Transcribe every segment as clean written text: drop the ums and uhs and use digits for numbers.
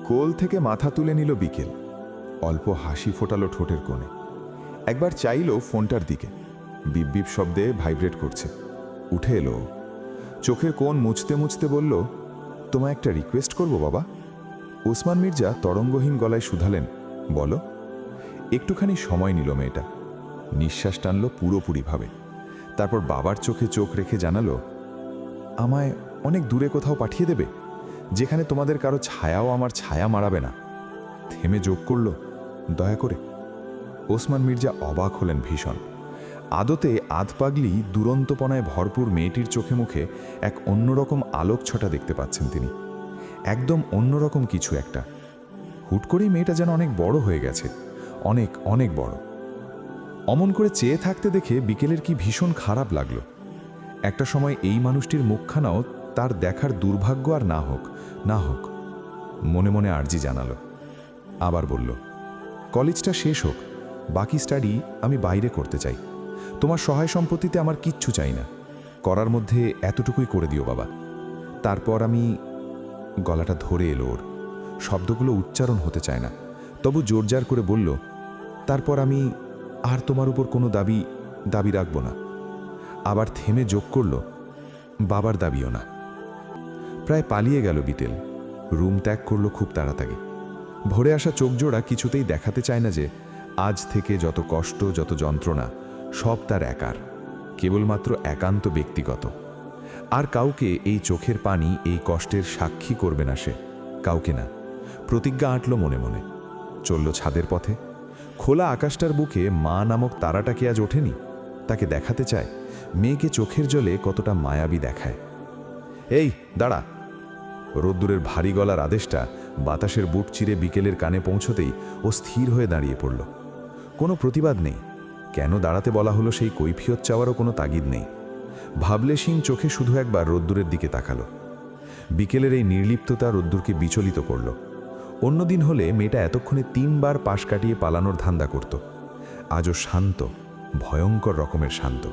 কোল থেকে মাথা তুলে নিল বিকেল। অল্প হাসি ফোটালো ঠোঁটের কোণে। একবার চাইল ফোনটার দিকে। বিপ বিপ শব্দে ভাইব্রেট করছে। উঠে এলো। চোখের কোণ মুছতে মুছতে বলল, তোমায় একটা রিকোয়েস্ট করব বাবা। ওসমান মির্জা তরঙ্গহীন গলায় শুধালেন, বলো। একটুখানি সময় নিল মেয়েটা। নিঃশ্বাস টানল পুরোপুরিভাবে। তারপর বাবার চোখে চোখ রেখে জানালো, আমায় অনেক দূরে কোথাও পাঠিয়ে দেবে, যেখানে তোমাদের কারো ছায়াও আমার ছায়া মারাবে না। থেমে যোগ করল, দয়া করে। ওসমান মির্জা অবাক হলেন ভীষণ। আদতে আধপাগলি দুরন্তপনায় ভরপুর মেয়েটির চোখে মুখে এক অন্যরকম আলোকছটা দেখতে পাচ্ছেন তিনি। একদম অন্যরকম কিছু একটা। হুট করেই মেয়েটা যেন অনেক বড় হয়ে গেছে, অনেক অনেক বড়। অমন করে চেয়ে থাকতে দেখে বিকেলের কি ভীষণ খারাপ লাগলো। একটা সময় এই মানুষটির মুখখানাও তার দেখার দুর্ভাগ্য আর না হোক, না হোক। মনে মনে আর্জি জানালো। আবার বলল, কলেজটা শেষ হোক, বাকি স্টাডি আমি বাইরে করতে চাই। তোমার সহায় সম্পত্তিতে আমার কিচ্ছু চাই না। করার মধ্যে এতটুকুই করে দিও বাবা। তারপর আমি। গলাটা ধরে এলো ওর। শব্দগুলো উচ্চারণ হতে চায় না, তবু জোরজার করে বলল, তারপর আমি আর তোমার উপর কোনো দাবি রাখব না। আবার থেমে যোগ করল, বাবার দাবিও না। প্রায় পালিয়ে গেল বিকেল। রুম ত্যাগ করল খুব তাড়াতাড়ি। ভরে আসা চোখজোড়া কিছুতেই দেখাতে চায় না যে আজ থেকে যত কষ্ট, যত যন্ত্রণা, সব তার একার, কেবলমাত্র একান্ত ব্যক্তিগত। আর কাউকে এই চোখের পানি, এই কষ্টের সাক্ষী করবে না সে, কাউকে না। প্রতিজ্ঞা আঁটল মনে মনে। চলল ছাদের পথে। খোলা আকাশটার বুকে মা নামক তারাটাকে আজ ওঠেনি। তাকে দেখাতে চায় মেয়েকে চোখের জলে কতটা মায়াবী দেখায়। এই দাঁড়া। রোদ্দুরের ভারী গলার আদেশটা বাতাসের বুট চিরে বিকেলের কানে পৌঁছতেই ও স্থির হয়ে দাঁড়িয়ে পড়ল। কোনো প্রতিবাদ নেই। কেন দাঁড়াতে বলা হলো সেই কৈফিয়ত চাওয়ারও কোনো তাগিদ নেই। ভাবলেশীন চোখে শুধু একবার রোদ্দুরের দিকে তাকালো। বিকেলের এই নির্লিপ্ততা রোদ্দুরকে বিচলিত করল। অন্যদিন হলে মেয়েটা এতক্ষণে 3 বার পাশ কাটিয়ে পালানোর ধান্দা করত। আজও শান্ত, ভয়ঙ্কর রকমের শান্ত।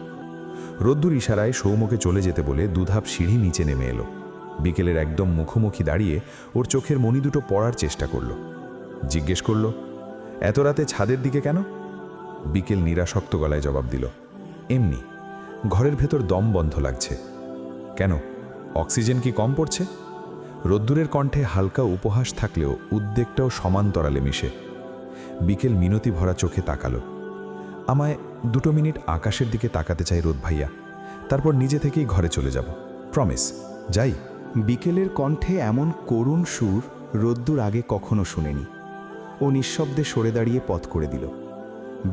রোদ্দুর ইশারায় সৌম্যকে চলে যেতে বলে দুধাপ সিঁড়ি নিচে নেমে এলো। বিকেলের একদম মুখোমুখি দাঁড়িয়ে ওর চোখের মণি দুটো পড়ার চেষ্টা করল। জিজ্ঞেস করল, এত রাতে ছাদের দিকে কেন? বিকেল নিরাসক্ত গলায় জবাব দিল, এমনি, ঘরের ভেতর দম বন্ধ লাগছে। কেন, অক্সিজেন কি কম পড়ছে? রোদ্দুরের কণ্ঠে হালকা উপহাস থাকলেও উদ্বেগটাও সমান্তরালে মিশে। বিকেল মিনতি ভরা চোখে তাকালো। আমায় 2 মিনিট আকাশের দিকে তাকাতে চাই রোদ ভাইয়া, তারপর নিজে থেকেই ঘরে চলে যাব, প্রমিস। যাই। বিকেলের কণ্ঠে এমন করুণ সুর রোদ্দুর আগে কখনো শুনেনি। ও নিঃশব্দে সরে দাঁড়িয়ে পথ করে দিল।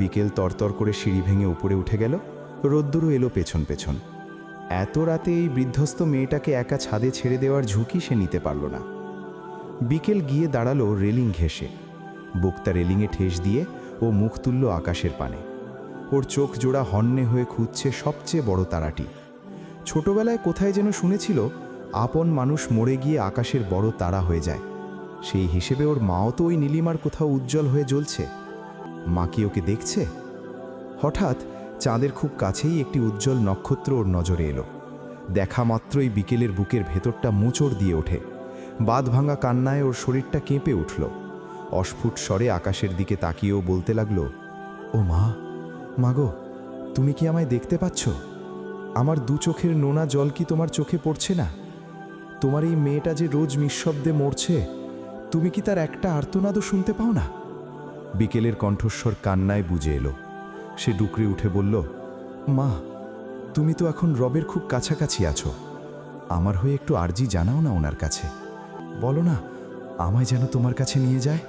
বিকেল তরতর করে সিঁড়ি ভেঙে উপরে উঠে গেল। রোদ্দুরও এলো পেছন পেছন। এত রাতে এই বৃদ্ধস্থ মেয়েটাকে একা ছাদে ছেড়ে দেওয়ার ঝুঁকি সে নিতে পারল না। বিকেল গিয়ে দাঁড়ালো রেলিং ঘেঁষে। বুকটা রেলিংয়ে ঠেস দিয়ে ও মুখ তুলল আকাশের পানে। ওর চোখ জোড়া হন্যে হয়ে খুঁজছে সবচেয়ে বড় তারাটি। ছোটবেলায় কোথায় যেন শুনেছিল, আপন মানুষ মরে গিয়ে আকাশের বড় তারা হয়ে যায়। সেই হিসেবে ওর মাও তো ওই নীলিমার কোথাও উজ্জ্বল হয়ে জ্বলছে। মা কি ওকে দেখছে? হঠাৎ চাঁদের খুব কাছেই একটি উজ্জ্বল নক্ষত্র ওর নজরে এলো। দেখা মাত্রই বিকেলের বুকের ভেতরটা মোচড় দিয়ে ওঠে। বাঁধ ভাঙা কান্নায় ওর শরীরটা কেঁপে উঠল। অস্ফুট স্বরে আকাশের দিকে তাকিয়েও বলতে লাগলো, ও মা, মাগো, তুমি কি আমায় দেখতে পাচ্ছ? আমার 2 চোখের নোনা জল কি তোমার চোখে পড়ছে না? তোমার এই মেয়েটা যে রোজ নিঃশব্দে মরছে, তুমি কি তার একটা আর্তনাদও শুনতে পাও না? বিকেলের কণ্ঠস্বর কান্নায় বুঝে এলো। সে ডুকরে উঠে বলল, মা, তুমি তো এখন রবের খুব কাছাকাছি আছো। আমার হয়ে একটু আর্জি জানাও না ওনার কাছে। বলো না, আমায় যেন তোমার কাছে নিয়ে যায়।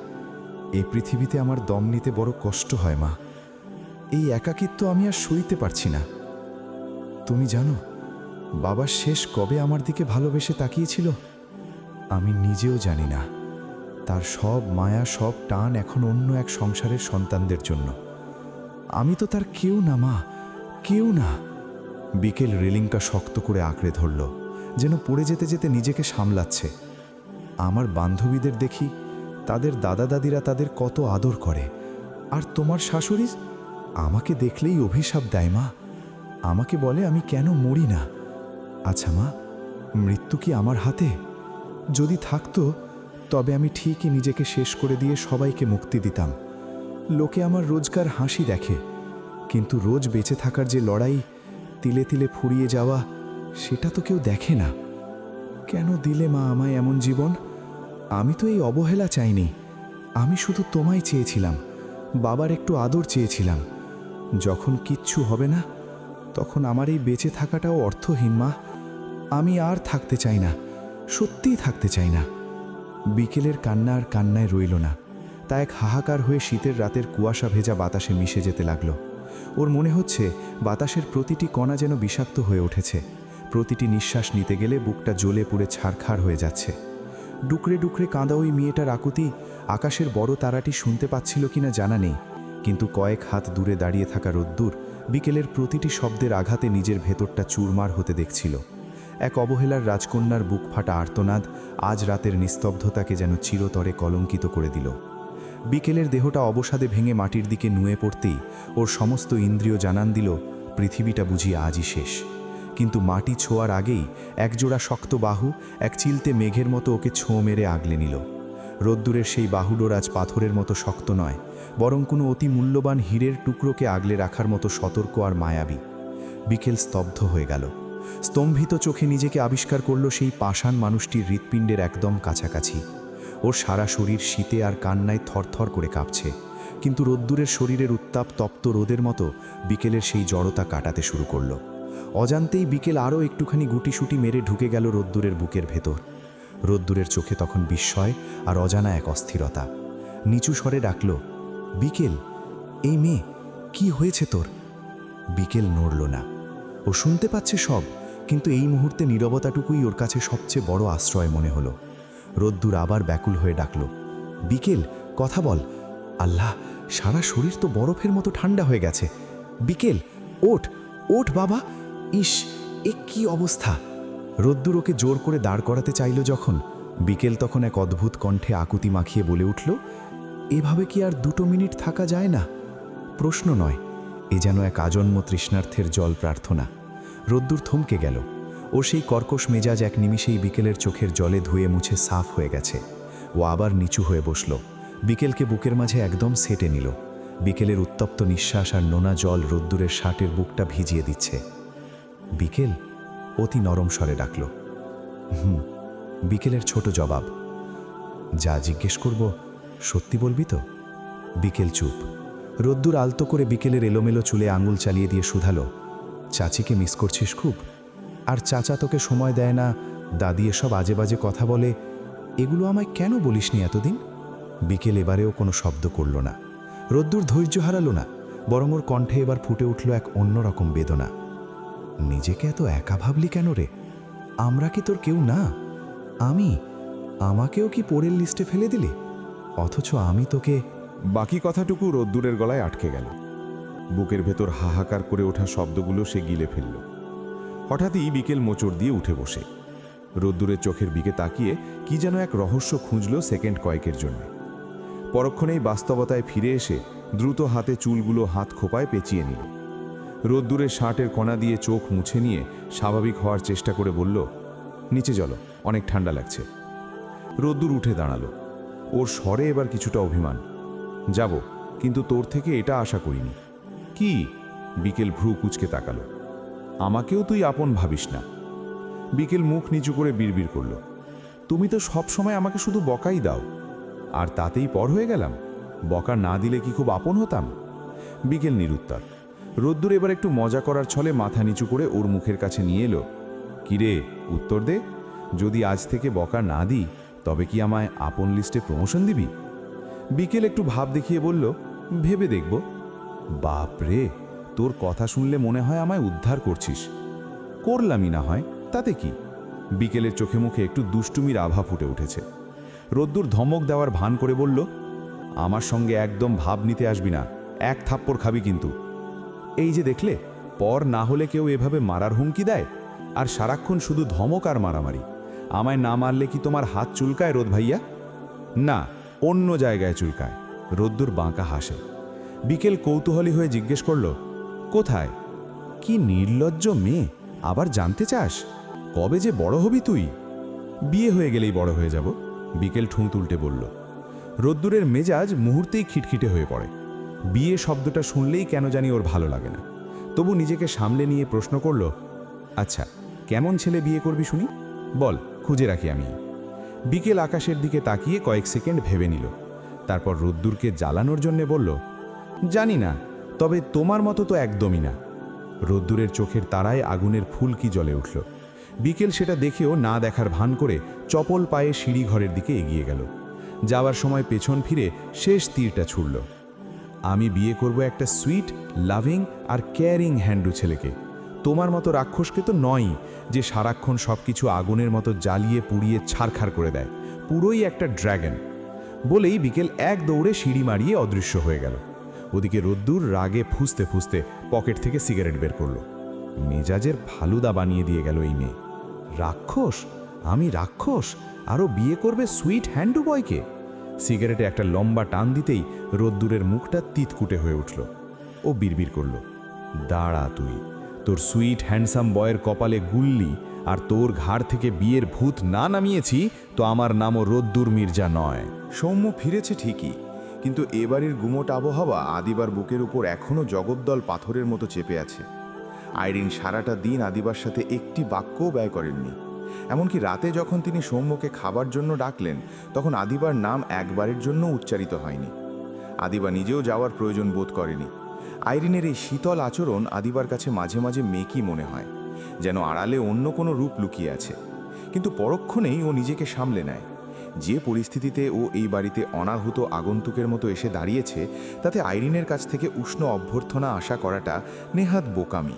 এই পৃথিবীতে আমার দম নিতে বড় কষ্ট হয় মা। এই একাকিত্ব আমি আর সইতে পারছি না। তুমি জানো, বাবা শেষ কবে আমার দিকে ভালোবেসে তাকিয়েছিল? আমি নিজেও জানি না। তার সব মায়া, সব টান এখন অন্য এক সংসারের সন্তানদের জন্য। আমি তো তার কেউ না মা, কেউ না। বিকেল রেলিংটা শক্ত করে আঁকড়ে ধরল, যেন পড়ে যেতে যেতে নিজেকে সামলাচ্ছে। আমার বান্ধবীদের দেখি, তাদের দাদা দাদিরা তাদের কত আদর করে, আর তোমার শাশুড়ি আমাকে দেখলেই অভিশাপ দেয় মা। আমাকে বলে আমি কেন মরি না। আচ্ছা মা, মৃত্যু কি আমার হাতে? যদি থাকতো তবে আমি ঠিকই নিজেকে শেষ করে দিয়ে সবাইকে মুক্তি দিতাম। লোকে আমার রোজকার হাসি দেখে, কিন্তু রোজ বেঁচে থাকার যে লড়াই, তিলে তিলে ফুরিয়ে যাওয়া, সেটা তো কেউ দেখে না। কেন দিলে মা আমায় এমন জীবন? আমি তো এই অবহেলা চাইনি, আমি শুধু তোমায় চেয়েছিলাম, বাবার একটু আদর চেয়েছিলাম। যখন কিচ্ছু হবে না, তখন আমার এই বেঁচে থাকাটাও অর্থহীন মা। আমি আর থাকতে চাই না, সত্যিই থাকতে চাই না। বিকেলের কান্না আর কান্নায় রইল না, তা এক হাহাকার হয়ে শীতের রাতের কুয়াশা ভেজা বাতাসে মিশে যেতে লাগলো। ওর মনে হচ্ছে বাতাসের প্রতিটি কণা যেন বিষাক্ত হয়ে উঠেছে, প্রতিটি নিঃশ্বাস নিতে গেলে বুকটা জ্বলে পুড়ে ছারখার হয়ে যাচ্ছে। ডুকরে ডুকরে কাঁদা ওই মেয়েটার আকুতি আকাশের বড় তারাটি শুনতে পাচ্ছিল কিনা জানা নেই, কিন্তু কয়েক হাত দূরে দাঁড়িয়ে থাকা রোদ্দুর বিকেলের প্রতিটি শব্দের আঘাতে নিজের ভেতরটা চুরমার হতে দেখছিল। এক অবহেলার রাজকন্যার বুক ফাটা আর্তনাদ আজ রাতের নিস্তব্ধতাকে যেন চিরতরে কলঙ্কিত করে দিল। বিকেলের দেহটা অবসাদে ভেঙে মাটির দিকে নুয়ে পড়তেই ওর সমস্ত ইন্দ্রিয় জানান দিল পৃথিবীটা বুঝি আজই শেষ। কিন্তু মাটি ছোঁয়ার আগেই একজোড়া শক্ত বাহু এক চিলতে মেঘের মতো ওকে ছোঁ মেরে আগলে নিল। রোদ্দুরের সেই বাহুডোর আজ পাথরের মতো শক্ত নয়, বরং কোনো অতি মূল্যবান হীরের টুকরোকে আগলে রাখার মতো সতর্ক আর মায়াবী। বিকেল স্তব্ধ হয়ে গেল, স্তম্ভিত চোখে নিজেকে আবিষ্কার করল সেই পাষাণ মানুষটির হৃৎপিণ্ডের একদম কাছাকাছি। ওর সারা শরীর শীতে আর কান্নায় থরথর করে কাঁপছে, কিন্তু রোদ্দুরের শরীরের উত্তাপ তপ্ত রোদের মতো বিকেলের সেই জড়তা কাটাতে শুরু করলো। অজান্তেই বিকেল আরও একটুখানি গুটিসুটি মেরে ঢুকে গেল রোদ্দুরের বুকের ভেতর। রোদ্দুরের চোখে তখন বিস্ময় আর অজানা এক অস্থিরতা। নিচু স্বরে ডাকল, বিকেল, এই মেয়ে, কি হয়েছে তোর? বিকেল নড়ল না। ও শুনতে পাচ্ছে সব, কিন্তু এই মুহূর্তে নীরবতাটুকুই ওর কাছে সবচেয়ে বড় আশ্রয় মনে হলো। রোদ্দুর আবার ব্যাকুল হয়ে ডাকল, বিকেল, কথা বল। আল্লাহ, সারা শরীর তো বরফের মতো ঠান্ডা হয়ে গেছে। বিকেল, ওঠ, ওঠ বাবা। ইস, এ কি অবস্থা! রোদ্দুর ওকে জোর করে দাঁড় করাতে চাইল যখন, বিকেল তখন এক অদ্ভুত কণ্ঠে আকুতি মাখিয়ে বলে উঠল, এভাবে কি আর 2 মিনিট থাকা যায় না? প্রশ্ন নয়, এ যেন এক আজন্ম তৃষ্ণার্থের জল প্রার্থনা। রোদ্দুর থমকে গেল। ওর সেই কর্কশ মেজাজ এক নিমিষেই বিকেলের চোখের জলে ধুয়ে মুছে সাফ হয়ে গেছে। ও আবার নিচু হয়ে বসল, বিকেলকে বুকের মাঝে একদম সেটে নিল। বিকেলের উত্তপ্ত নিঃশ্বাস আর নোনা জল রোদ্দুরের শার্টের বুকটা ভিজিয়ে দিচ্ছে। বিকেল, অতি নরম স্বরে ডাকল। বিকেলের ছোট জবাব, যা জিজ্ঞেস করব সত্যি বলবি তো? বিকেল চুপ। রোদ্দুর আলতো করে বিকেলের এলোমেলো চুলে আঙুল চালিয়ে দিয়ে শুধালো, চাচিকে মিস করছিস খুব? আর চাচা তোকে সময় দেয় না, দাদি এসব আজে বাজে কথা বলে, এগুলো আমায় কেন বলিসনি এতদিন? বিকেল এবারেও কোনো শব্দ করল না। রোদ্দুর ধৈর্য হারালো না, বরং ওর কণ্ঠে এবার ফুটে উঠল এক অন্যরকম বেদনা। নিজেকে এত একা ভাবলি কেন রে? আমরা কি তোর কেউ না? আমাকেও কি পরের লিস্টে ফেলে দিলি? অথচ আমি তোকে... বাকি কথাটুকু রোদ্দুরের গলায় আটকে গেল। বুকের ভেতর হাহাকার করে ওঠা শব্দগুলো সে গিলে ফেলল। হঠাৎই বিকেল মোচড় দিয়ে উঠে বসে রোদ্দুরের চোখের দিকে তাকিয়ে কি যেন এক রহস্য খুঁজল সেকেন্ড কয়েকের জন্য। পরক্ষণেই বাস্তবতায় ফিরে এসে দ্রুত হাতে চুলগুলো হাত খোপায় পেঁচিয়ে নিল। রোদ্দুরের শার্টের কণা দিয়ে চোখ মুছে নিয়ে স্বাভাবিক হওয়ার চেষ্টা করে বলল, নিচে চলো, অনেক ঠান্ডা লাগছে। রোদ্দুর উঠে দাঁড়ালো। ওর স্বরে এবার কিছুটা অভিমান। যাব, কিন্তু তোর থেকে এটা আশা করিনি। কি? বিকেল ভ্রু কুঁচকে তাকালো। আমাকেও তুই আপন ভাবিস না। বিকেল মুখ নিচু করে বিড়বিড় করল, তুমি তো সব সময় আমাকে শুধু বকাই দাও, আর তাতেই পর হয়ে গেলাম? বকা না দিলে কি খুব আপন হতাম? বিকেল নিরুত্তর। রোদ্দুর এবার একটু মজা করার ছলে মাথা নিচু করে ওর মুখের কাছে নিয়ে এলো। কিরে, উত্তর দে, যদি আজ থেকে বকা না দিই তবে কি আমায় আপন লিস্টে প্রমোশন দিবি? বিকেল একটু ভাব দেখিয়ে বলল, ভেবে দেখব। বাপরে, তোর কথা শুনলে মনে হয় আমায় উদ্ধার করছিস। করলামই না হয়, তাতে কি? বিকেলের চোখে মুখে একটু দুষ্টুমির আভা ফুটে উঠেছে। রোদ্দুর ধমক দেওয়ার ভান করে বলল, আমার সঙ্গে একদম ভাব নিতে আসবি না, এক থাপ্পড় খাবি কিন্তু। এই যে দেখলে, পর না হলে কেউ এভাবে মারার হুমকি দেয়, আর সারাক্ষণ শুধু ধমক আর মারামারি। আমায় না মারলে কি তোমার হাত চুলকায় রোদ ভাইয়া? না, অন্য জায়গায় চুলকায়। রোদ্দুর বাঁকা হাসে। বিকেল কৌতূহলী হয়ে জিজ্ঞেস করল, কোথায়? কি নির্লজ্জ মেয়ে, আবার জানতে চাস? কবে যে বড় হবি তুই? বিয়ে হয়ে গেলেই বড় হয়ে যাব। বিকেল ঠুঁ তুলটে বলল। রোদ্দুরের মেজাজ মুহূর্তেই খিটখিটে হয়ে পড়ে। বিয়ে শব্দটা শুনলেই কেন জানি ওর ভালো লাগে না। তবু নিজেকে সামলে নিয়ে প্রশ্ন করল, আচ্ছা কেমন ছেলে বিয়ে করবি শুনি, বল, খুঁজে রাখি আমি। বিকেল আকাশের দিকে তাকিয়ে কয়েক সেকেন্ড ভেবে নিল। তারপর রোদ্দুরকে জ্বালানোর জন্যে বলল, জানি না, তবে তোমার মতো তো একদমই না। রোদ্দুরের চোখের তারায় আগুনের ফুলকি জ্বলে উঠল। বিকেল সেটা দেখেও না দেখার ভান করে চপল পায়ে সিঁড়ি ঘরের দিকে এগিয়ে গেল। যাওয়ার সময় পেছন ফিরে শেষ তীরটা ছুড়ল। আমি বিয়ে করব একটা সুইট, লাভিং আর কেয়ারিং হ্যান্ডু ছেলেকে। তোমার মতো রাক্ষসকে তো নয়ই, যে সারাক্ষণ সব কিছু আগুনের মতো জ্বালিয়ে পুড়িয়ে ছারখার করে দেয়। পুরোই একটা ড্র্যাগন। বলেই বিকেল এক দৌড়ে সিঁড়ি মারিয়ে অদৃশ্য হয়ে গেল। ওদিকে রোদ্দুর রাগে ফুঁসতে ফুঁসতে পকেট থেকে সিগারেট বের করল। মেজাজের ফালুদা বানিয়ে দিয়ে গেল এই মেয়ে। রাক্ষস? আমি রাক্ষস? আরও বিয়ে করবে সুইট হ্যান্ডু বয়কে? সিগারেটে একটা লম্বা টান দিতেই রোদ্দুরের মুখটা তিতকুটে হয়ে উঠল। ও বিড়বিড় করল, দাঁড়া তুই, তোর সুইট হ্যান্ডসাম বয়ের কপালে গুল্লি আর তোর ঘাড় থেকে বিয়ের ভূত না নামিয়েছি তো আমার নামও রোদ্দুর মির্জা নয়। সৌম্য ফিরেছে ঠিকই, কিন্তু এবারের গুমোট আবহাওয়া আদিবার বুকের উপর এখনও জগদ্দল পাথরের মতো চেপে আছে। আইরিন সারাটা দিন আদিবার সাথে একটি বাক্যও ব্যয় করেননি। এমনকি রাতে যখন তিনি সৌম্যকে খাবার জন্য ডাকলেন, তখন আদিবার নাম একবারের জন্য উচ্চারিত হয়নি। আদিবা নিজেও যাওয়ার প্রয়োজন বোধ করেনি। আইরিনের এই শীতল আচরণ আদিবার কাছে মাঝে মাঝে মেকি মনে হয়, যেন আড়ালে অন্য কোনো রূপ লুকিয়ে আছে। কিন্তু পরক্ষণেই ও নিজেকে সামলে নেয়। যে পরিস্থিতিতে ও এই বাড়িতে অনাহুত আগন্তুকের মতো এসে দাঁড়িয়েছে, তাতে আইরিনের কাছ থেকে উষ্ণ অভ্যর্থনা আশা করাটা নেহাত বোকামি।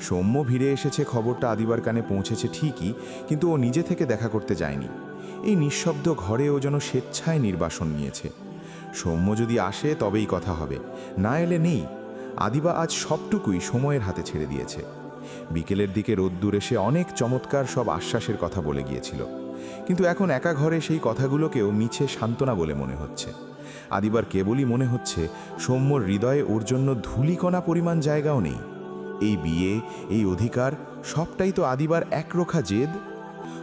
সৌম্য ভিড়ে এসেছে খবরটা আদিবার কানে পৌঁছেছে ঠিকই, কিন্তু ও নিজে থেকে দেখা করতে যায়নি। এই নিঃশব্দ ঘরে ও যেন স্বেচ্ছায় নির্বাসন নিয়েছে। সৌম্য যদি আসে তবেই কথা হবে, না এলে নেই। আদিবা আজ সবটুকুই সময়ের হাতে ছেড়ে দিয়েছে। বিকেলের দিকে রোদ্দুর এসে অনেক চমৎকার সব আশ্বাসের কথা বলে গিয়েছিল, কিন্তু এখন একা ঘরে সেই কথাগুলোকেও মিছে সান্ত্বনা বলে মনে হচ্ছে। আদিবার কেবলই মনে হচ্ছে সৌম্যর হৃদয়ে ওর জন্য ধূলিকণা পরিমাণ জায়গাও নেই। এই বিয়ে, এই অধিকার সবটাই তো আদিবার একরোখা জেদ।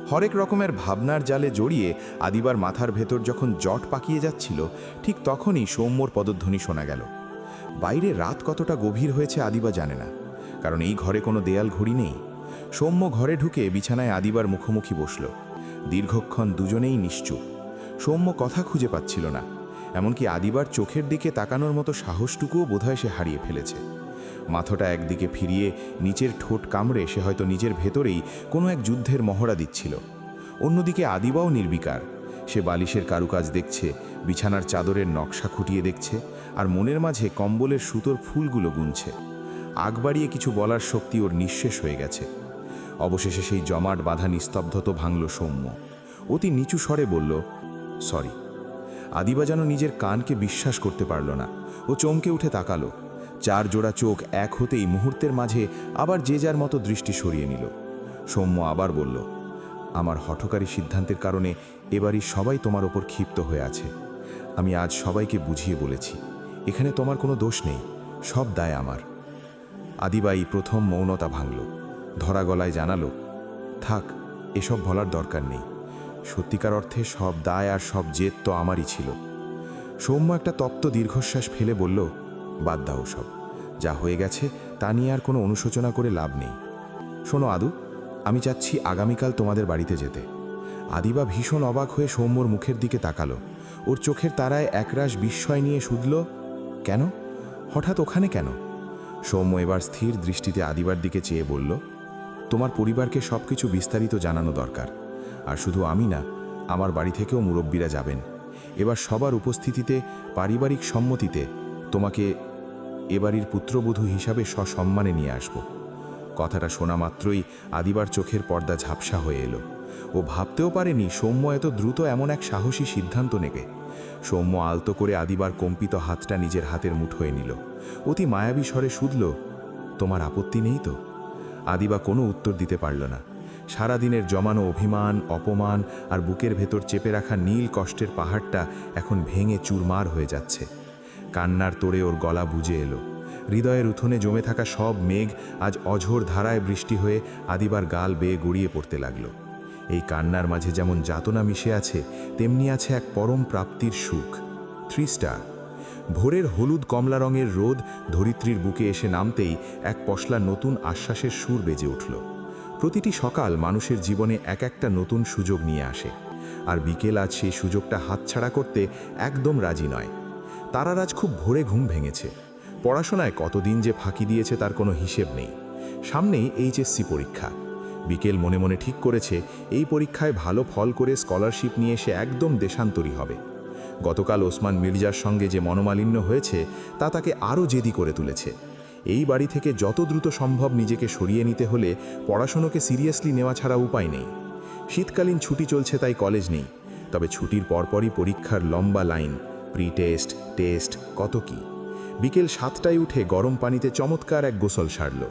হরেক রকমের ভাবনার জালে জড়িয়ে আদিবার মাথার ভেতর যখন জট পাকিয়ে যাচ্ছিল, ঠিক তখনই সৌম্যর পদধ্বনি শোনা গেল। বাইরে রাত কতটা গভীর হয়েছে আদিবা জানে না, কারণ এই ঘরে কোনো দেয়াল ঘড়ি নেই। সৌম্য ঘরে ঢুকে বিছানায় আদিবার মুখোমুখি বসল। দীর্ঘক্ষণ দুজনেই নিশ্চুপ। সৌম্য কথা খুঁজে পাচ্ছিল না, এমনকি আদিবার চোখের দিকে তাকানোর মতো সাহসটুকুও বোধহয় সে হারিয়ে ফেলেছে। মাথাটা একদিকে ফিরিয়ে নিচের ঠোঁট কামড়ে সে হয়তো নিজের ভেতরেই কোনো এক যুদ্ধের মহড়া দিচ্ছিল। অন্যদিকে আদিবাও নির্বিকার। সে বালিশের কারুকাজ দেখছে, বিছানার চাদরের নকশা খুঁটিয়ে দেখছে, আর মনের মাঝে কম্বলের সুতোর ফুলগুলো গুনছে। আগ বাড়িয়ে কিছু বলার শক্তি ওর নিঃশেষ হয়ে গেছে। অবশেষে সেই জমাট বাঁধা নিস্তব্ধতা ভাঙল সৌম্য। অতি নিচু স্বরে বলল, সরি। আদিবা যেন নিজের কানকে বিশ্বাস করতে পারল না। ও চমকে উঠে তাকালো। 4 জোড়া চোখ এক হতেই মুহূর্তের মাঝে আবার যে যার মতো দৃষ্টি সরিয়ে নিল। সৌম্য আবার বলল, আমার হঠকারী সিদ্ধান্তের কারণে এবারই সবাই তোমার ওপর ক্ষিপ্ত হয়ে আছে। আমি আজ সবাইকে বুঝিয়ে বলেছি, এখানে তোমার কোনো দোষ নেই, সব দায় আমার। আদিবাই প্রথম মৌনতা ভাঙল। ধরা গলায় জানালো, থাক, এসব বলার দরকার নেই। সত্যিকার অর্থে সব দায় আর সব জেদ তো আমারই ছিল। সৌম্য একটা তপ্ত দীর্ঘশ্বাস ফেলে বলল, বাদ দাও সব, যা হয়ে গেছে তা নিয়ে আর কোনো অনুশোচনা করে লাভ নেই। শোনো আদু, আমি চাচ্ছি আগামীকাল তোমাদের বাড়িতে যেতে। আদিবা ভীষণ অবাক হয়ে সৌম্যর মুখের দিকে তাকালো। ওর চোখের তারায় একরাশ বিস্ময় নিয়ে শুধল, কেন? হঠাৎ ওখানে কেন? সৌম্য এবার স্থির দৃষ্টিতে আদিবার দিকে চেয়ে বলল, তোমার পরিবারকে সব কিছু বিস্তারিত জানানো দরকার। আর শুধু আমি না, আমার বাড়ি থেকেও মুরব্বীরা যাবেন। এবার সবার উপস্থিতিতে, পারিবারিক সম্মতিতে তোমাকে এবাড়ির পুত্রবধূ হিসাবে সসম্মানে নিয়ে আসব। কথাটা শোনা মাত্রই আদিবার চোখের পর্দা ঝাপসা হয়ে এলো। ও ভাবতেও পারেনি সৌম্য এত দ্রুত এমন এক সাহসী সিদ্ধান্ত নেবে। সৌম্য আলতো করে আদিবার কম্পিত হাতটা নিজের হাতের মুঠোয় নিল। অতি মায়াবী স্বরে শুধল, তোমার আপত্তি নেই তো? আদিবা কোনো উত্তর দিতে পারল না। সারাদিনের জমানো অভিমান, অপমান আর বুকের ভেতর চেপে রাখা নীল কষ্টের পাহাড়টা এখন ভেঙে চুরমার হয়ে যাচ্ছে। কান্নার তোড়ে ওর গলা বুজে এলো। হৃদয়ের উঠোনে জমে থাকা সব মেঘ আজ অঝোর ধারায় বৃষ্টি হয়ে আদিবার গাল বেয়ে গড়িয়ে পড়তে লাগলো। এই কান্নার মাঝে যেমন যাতনা মিশে আছে, তেমনি আছে এক পরম প্রাপ্তির সুখ। 3 স্টার। ভোরের হলুদ কমলা রঙের রোদ ধরিত্রীর বুকে এসে নামতেই এক পশলা নতুন আশ্বাসের সুর বেজে উঠল। প্রতিটি সকাল মানুষের জীবনে এক একটা নতুন সুযোগ নিয়ে আসে, আর বিকেল আজ সেই সুযোগটা হাতছাড়া করতে একদম রাজি নয়। তারার আজ খুব ভোরে ঘুম ভেঙেছে। পড়াশোনায় কতদিন যে ফাঁকি দিয়েছে তার কোনো হিসেব নেই। সামনেই এইচএসসি পরীক্ষা। বিকেল মনে মনে ঠিক করেছে এই পরীক্ষায় ভালো ফল করে স্কলারশিপ নিয়ে এসে একদম দেশান্তরী হবে। গতকাল ওসমান মির্জার সঙ্গে যে মনোমালিন্য হয়েছে তা তাকে আরও জেদি করে তুলেছে। এই বাড়ি থেকে যত দ্রুত সম্ভব নিজেকে সরিয়ে নিতে হলে পড়াশোনাকে সিরিয়াসলি নেওয়া ছাড়া উপায় নেই। শীতকালীন ছুটি চলছে তাই কলেজ নেই, তবে ছুটির পরপরই পরীক্ষার লম্বা লাইন, প্রি টেস্ট, টেস্ট, কত কি। বিকেল 7টায় উঠে গরম পানিতে চমৎকার এক গোসল সারল।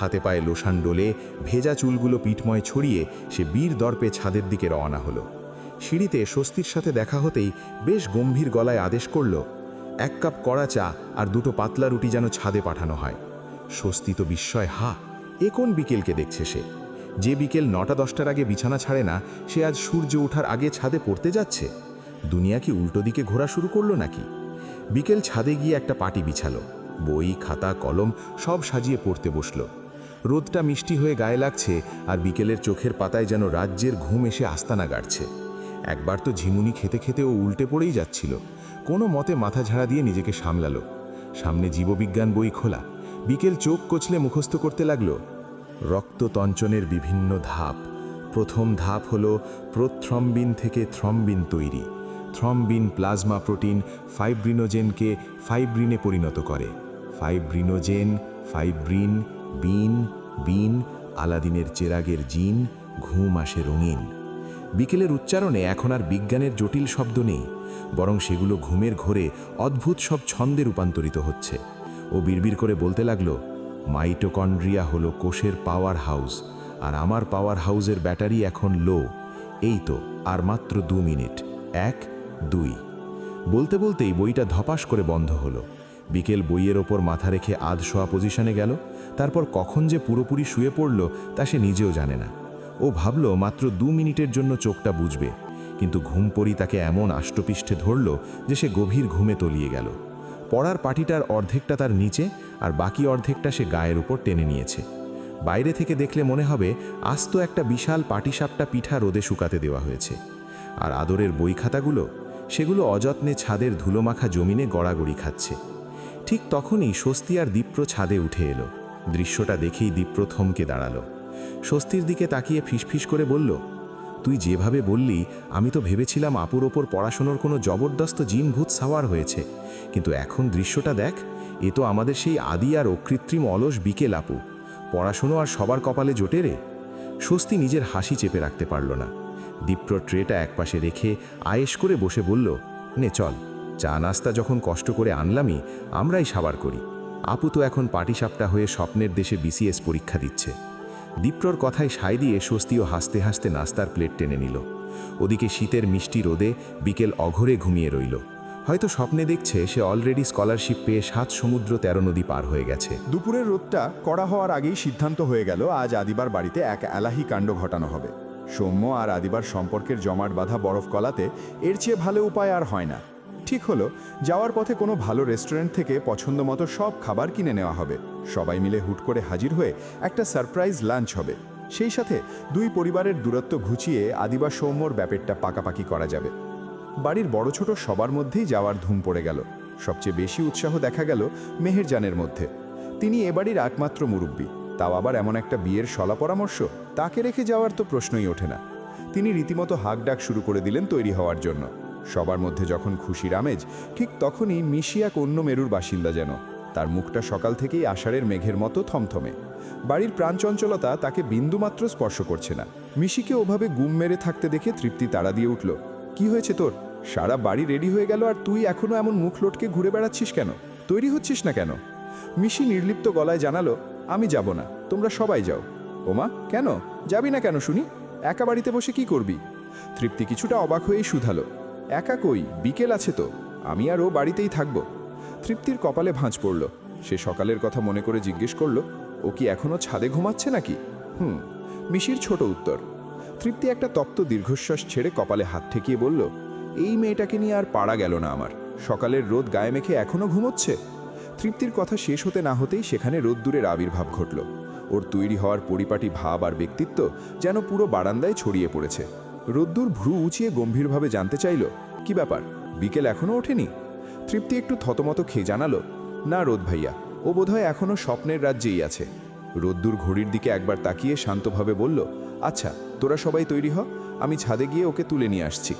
হাতে পায়ে লোশান ডোলে ভেজা চুলগুলো পিঠময় ছড়িয়ে সে বীর দর্পে ছাদের দিকে রওনা হলো। সিঁড়িতে স্বস্তির সাথে দেখা হতেই বেশ গম্ভীর গলায় আদেশ করল, 1 কাপ কড়া চা আর 2টো পাতলা রুটি যেন ছাদে পাঠানো হয়। স্বস্তি তো বিস্ময় হা, এ কোন বিকেলকে দেখছে সে? যে বিকেল 9টা-10টার আগে বিছানা ছাড়ে না, সে আজ সূর্য ওঠার আগে ছাদে পড়তে যাচ্ছে। দুনিয়া কি উল্টো দিকে ঘোরা শুরু করলো নাকি? বিকেল ছাদে গিয়ে একটা পাটি বিছালো, বই, খাতা, কলম সব সাজিয়ে পড়তে বসলো। রোদটা মিষ্টি হয়ে গায়ে লাগছে, আর বিকেলের চোখের পাতায় যেন রাজ্যের ঘুম এসে আস্তানা গাড়ছে। একবার তো ঝিমুনি খেতে খেতে ও উল্টে পড়েই যাচ্ছিল। কোনো মতে মাথা ঝাড়া দিয়ে নিজেকে সামলালো। সামনে জীববিজ্ঞান বই খোলা। বিকেল চোখ কচলে মুখস্থ করতে লাগলো। রক্ততঞ্চনের বিভিন্ন ধাপ। প্রথম ধাপ হলো প্রোথ্রম্বিন থেকে থ্রম্বিন তৈরি। থ্রম্বিন প্লাজমা প্রোটিন ফাইব্রিনোজেনকে ফাইব্রিনে পরিণত করে। ফাইব্রিনোজেন, ফাইব্রিন, বিন, বিন, আলাদিনের চেরাগের জিন, ঘুম আসে রঙিন। বিকেলের উচ্চারণে এখন আর বিজ্ঞানের জটিল শব্দ নেই, বরং সেগুলো ঘুমের ঘোরে অদ্ভুত সব ছন্দে রূপান্তরিত হচ্ছে। ও বিড়বিড় করে বলতে লাগলো, মাইটোকন্ড্রিয়া হলো কোষের পাওয়ার হাউস, আর আমার পাওয়ার হাউসের ব্যাটারি এখন লো। এই তো আর মাত্র 2 মিনিট। 1, 2। বলতে বলতেই বইটা ধপাস করে বন্ধ হলো। বিকেল বইয়ের ওপর মাথা রেখে আধশোয়া পজিশনে গেল। তারপর কখন যে পুরোপুরি শুয়ে পড়ল তা সে নিজেও জানে না। ও ভাবল মাত্র 2 মিনিটের জন্য চোখটা বুঝবে, কিন্তু ঘুমপড়ি তাকে এমন আষ্টপৃষ্ঠে ধরল যে সে গভীর ঘুমে তলিয়ে গেল। পড়ার পাটিটার অর্ধেকটা তার নিচে, আর বাকি অর্ধেকটা সে গায়ের উপর টেনে নিয়েছে। বাইরে থেকে দেখলে মনে হবে আস্ত একটা বিশাল পাটিসাপটা পিঠা রোদে শুকাতে দেওয়া হয়েছে। আর আদরের বই খাতাগুলো, সেগুলো অযত্নে ছাদের ধুলোমাখা জমিনে গড়াগড়ি খাচ্ছে। ঠিক তখনই স্বস্তি আর দীপ্র ছাদে উঠে এলো। দৃশ্যটা দেখেই দীপ্র থমকে দাঁড়ালো। স্বস্তির দিকে তাকিয়ে ফিসফিস করে বলল, তুই যেভাবে বললি আমি তো ভেবেছিলাম আপুর ওপর পড়াশোনার কোনো জবরদস্ত জিনভূত সাওয়ার হয়েছে, কিন্তু এখন দৃশ্যটা দেখ, এ তো আমাদের সেই আদি আর অকৃত্রিম অলস বিকেল আপু। পড়াশুনো আর সবার কপালে জোটে রে। স্বস্তি নিজের হাসি চেপে রাখতে পারল না। দীপ্র ট্রেটা একপাশে রেখে আয়েশ করে বসে বলল, নে চল, চা নাস্তা যখন কষ্ট করে আনলামই, আমরাই সাবার করি। আপু তো এখন পাটিসাপটা হয়ে স্বপ্নের দেশে বিসিএস পরীক্ষা দিচ্ছে। দীপ্রর কথায় সায় দিয়ে স্বস্তিও হাসতে হাসতে নাস্তার প্লেট টেনে নিল। ওদিকে শীতের মিষ্টি রোদে বিকেল অঘরে ঘুমিয়ে রইল। হয়তো স্বপ্নে দেখছে সে অলরেডি স্কলারশিপ পেয়ে 7 সমুদ্র 13 নদী পার হয়ে গেছে। দুপুরের রোদটা কড়া হওয়ার আগেই সিদ্ধান্ত হয়ে গেল আজ আদিবার বাড়িতে এক এলাহি কাণ্ড ঘটানো হবে। সৌম্য আর আদিবার সম্পর্কের জমাট বাঁধা বরফ গলাতে এর চেয়ে ভালো উপায় আর হয় না। ঠিক হলো, যাওয়ার পথে কোনো ভালো রেস্টুরেন্ট থেকে পছন্দ মতো সব খাবার কিনে নেওয়া হবে। সবাই মিলে হুট করে হাজির হয়ে একটা সারপ্রাইজ লাঞ্চ হবে। সেই সাথে 2 পরিবারের দূরত্ব ঘুচিয়ে আদিবা সৌম্যর ব্যাপারটা পাকাপাকি করা যাবে। বাড়ির বড় ছোট সবার মধ্যেই যাওয়ার ধুম পড়ে গেল। সবচেয়ে বেশি উৎসাহ দেখা গেল মেহেরজানের মধ্যে। তিনি এ বাড়ির একমাত্র মুরব্বী, তাও আবার এমন একটা বিয়ের সলা পরামর্শ, তাকে রেখে যাওয়ার তো প্রশ্নই ওঠে না। তিনি রীতিমতো হাঁকডাক শুরু করে দিলেন তৈরি হওয়ার জন্য। সবার মধ্যে যখন খুশির আমেজ, ঠিক তখনই মিশি এক অন্য মেরুর বাসিন্দা যেন। তার মুখটা সকাল থেকেই আষাঢ়ের মেঘের মতো থমথমে। বাড়ির প্রাণচঞ্চলতা তাকে বিন্দুমাত্র স্পর্শ করছে না। মিশিকে ওভাবে গুম মেরে থাকতে দেখে তৃপ্তি তাড়া দিয়ে উঠল, কি হয়েছে তোর? সারা বাড়ি রেডি হয়ে গেল আর তুই এখনো এমন মুখ লটকে ঘুরে বেড়াচ্ছিস কেন? তৈরি হচ্ছিস না কেন? মিশি নির্লিপ্ত গলায় জানালো, আমি যাব না, তোমরা সবাই যাও। ওমা, কেন যাবি না কেন শুনি? একা বাড়িতে বসে কি করবি? তৃপ্তি কিছুটা অবাক হয়েই শুধালো, একা কই, বিকেল আছে তো, আমি আর ও বাড়িতেই থাকব। তৃপ্তির কপালে ভাঁজ পড়ল। সে সকালের কথা মনে করে জিজ্ঞেস করল, ও কি এখনো ছাদে ঘুমাচ্ছে নাকি? মিশির ছোট উত্তর। তৃপ্তি একটা তপ্ত দীর্ঘশ্বাস ছেড়ে কপালে হাত ঠেকিয়ে বলল, এই মেয়েটাকে নিয়ে আর পারা গেল না আমার। সকালের রোদ গায়ে মেখে এখনো ঘুমোচ্ছে। তৃপ্তির কথা শেষ হতে না হতেই সেখানে রোদ্দুরের আবির্ভাব ঘটল। ওর তৈরি হওয়ার পরিপাটি ভাব আর ব্যক্তিত্ব যেন পুরো বারান্দায় ছড়িয়ে পড়েছে। রোদ্দুর ভ্রু উঁচিয়ে গম্ভীরভাবে জানতে চাইল, কি ব্যাপার, বিকেল এখনো ওঠেনি? তৃপ্তি একটু থতমত খেয়ে জানালো, না রোদ ভাইয়া, ও বোধহয় এখনো স্বপ্নের রাজ্যেই আছে। রোদ্দুর ঘড়ির দিকে একবার তাকিয়ে শান্তভাবে বলল, আচ্ছা তোরা সবাই তৈরি হ, আমি ছাদে গিয়ে ওকে তুলে নিয়ে আসছি।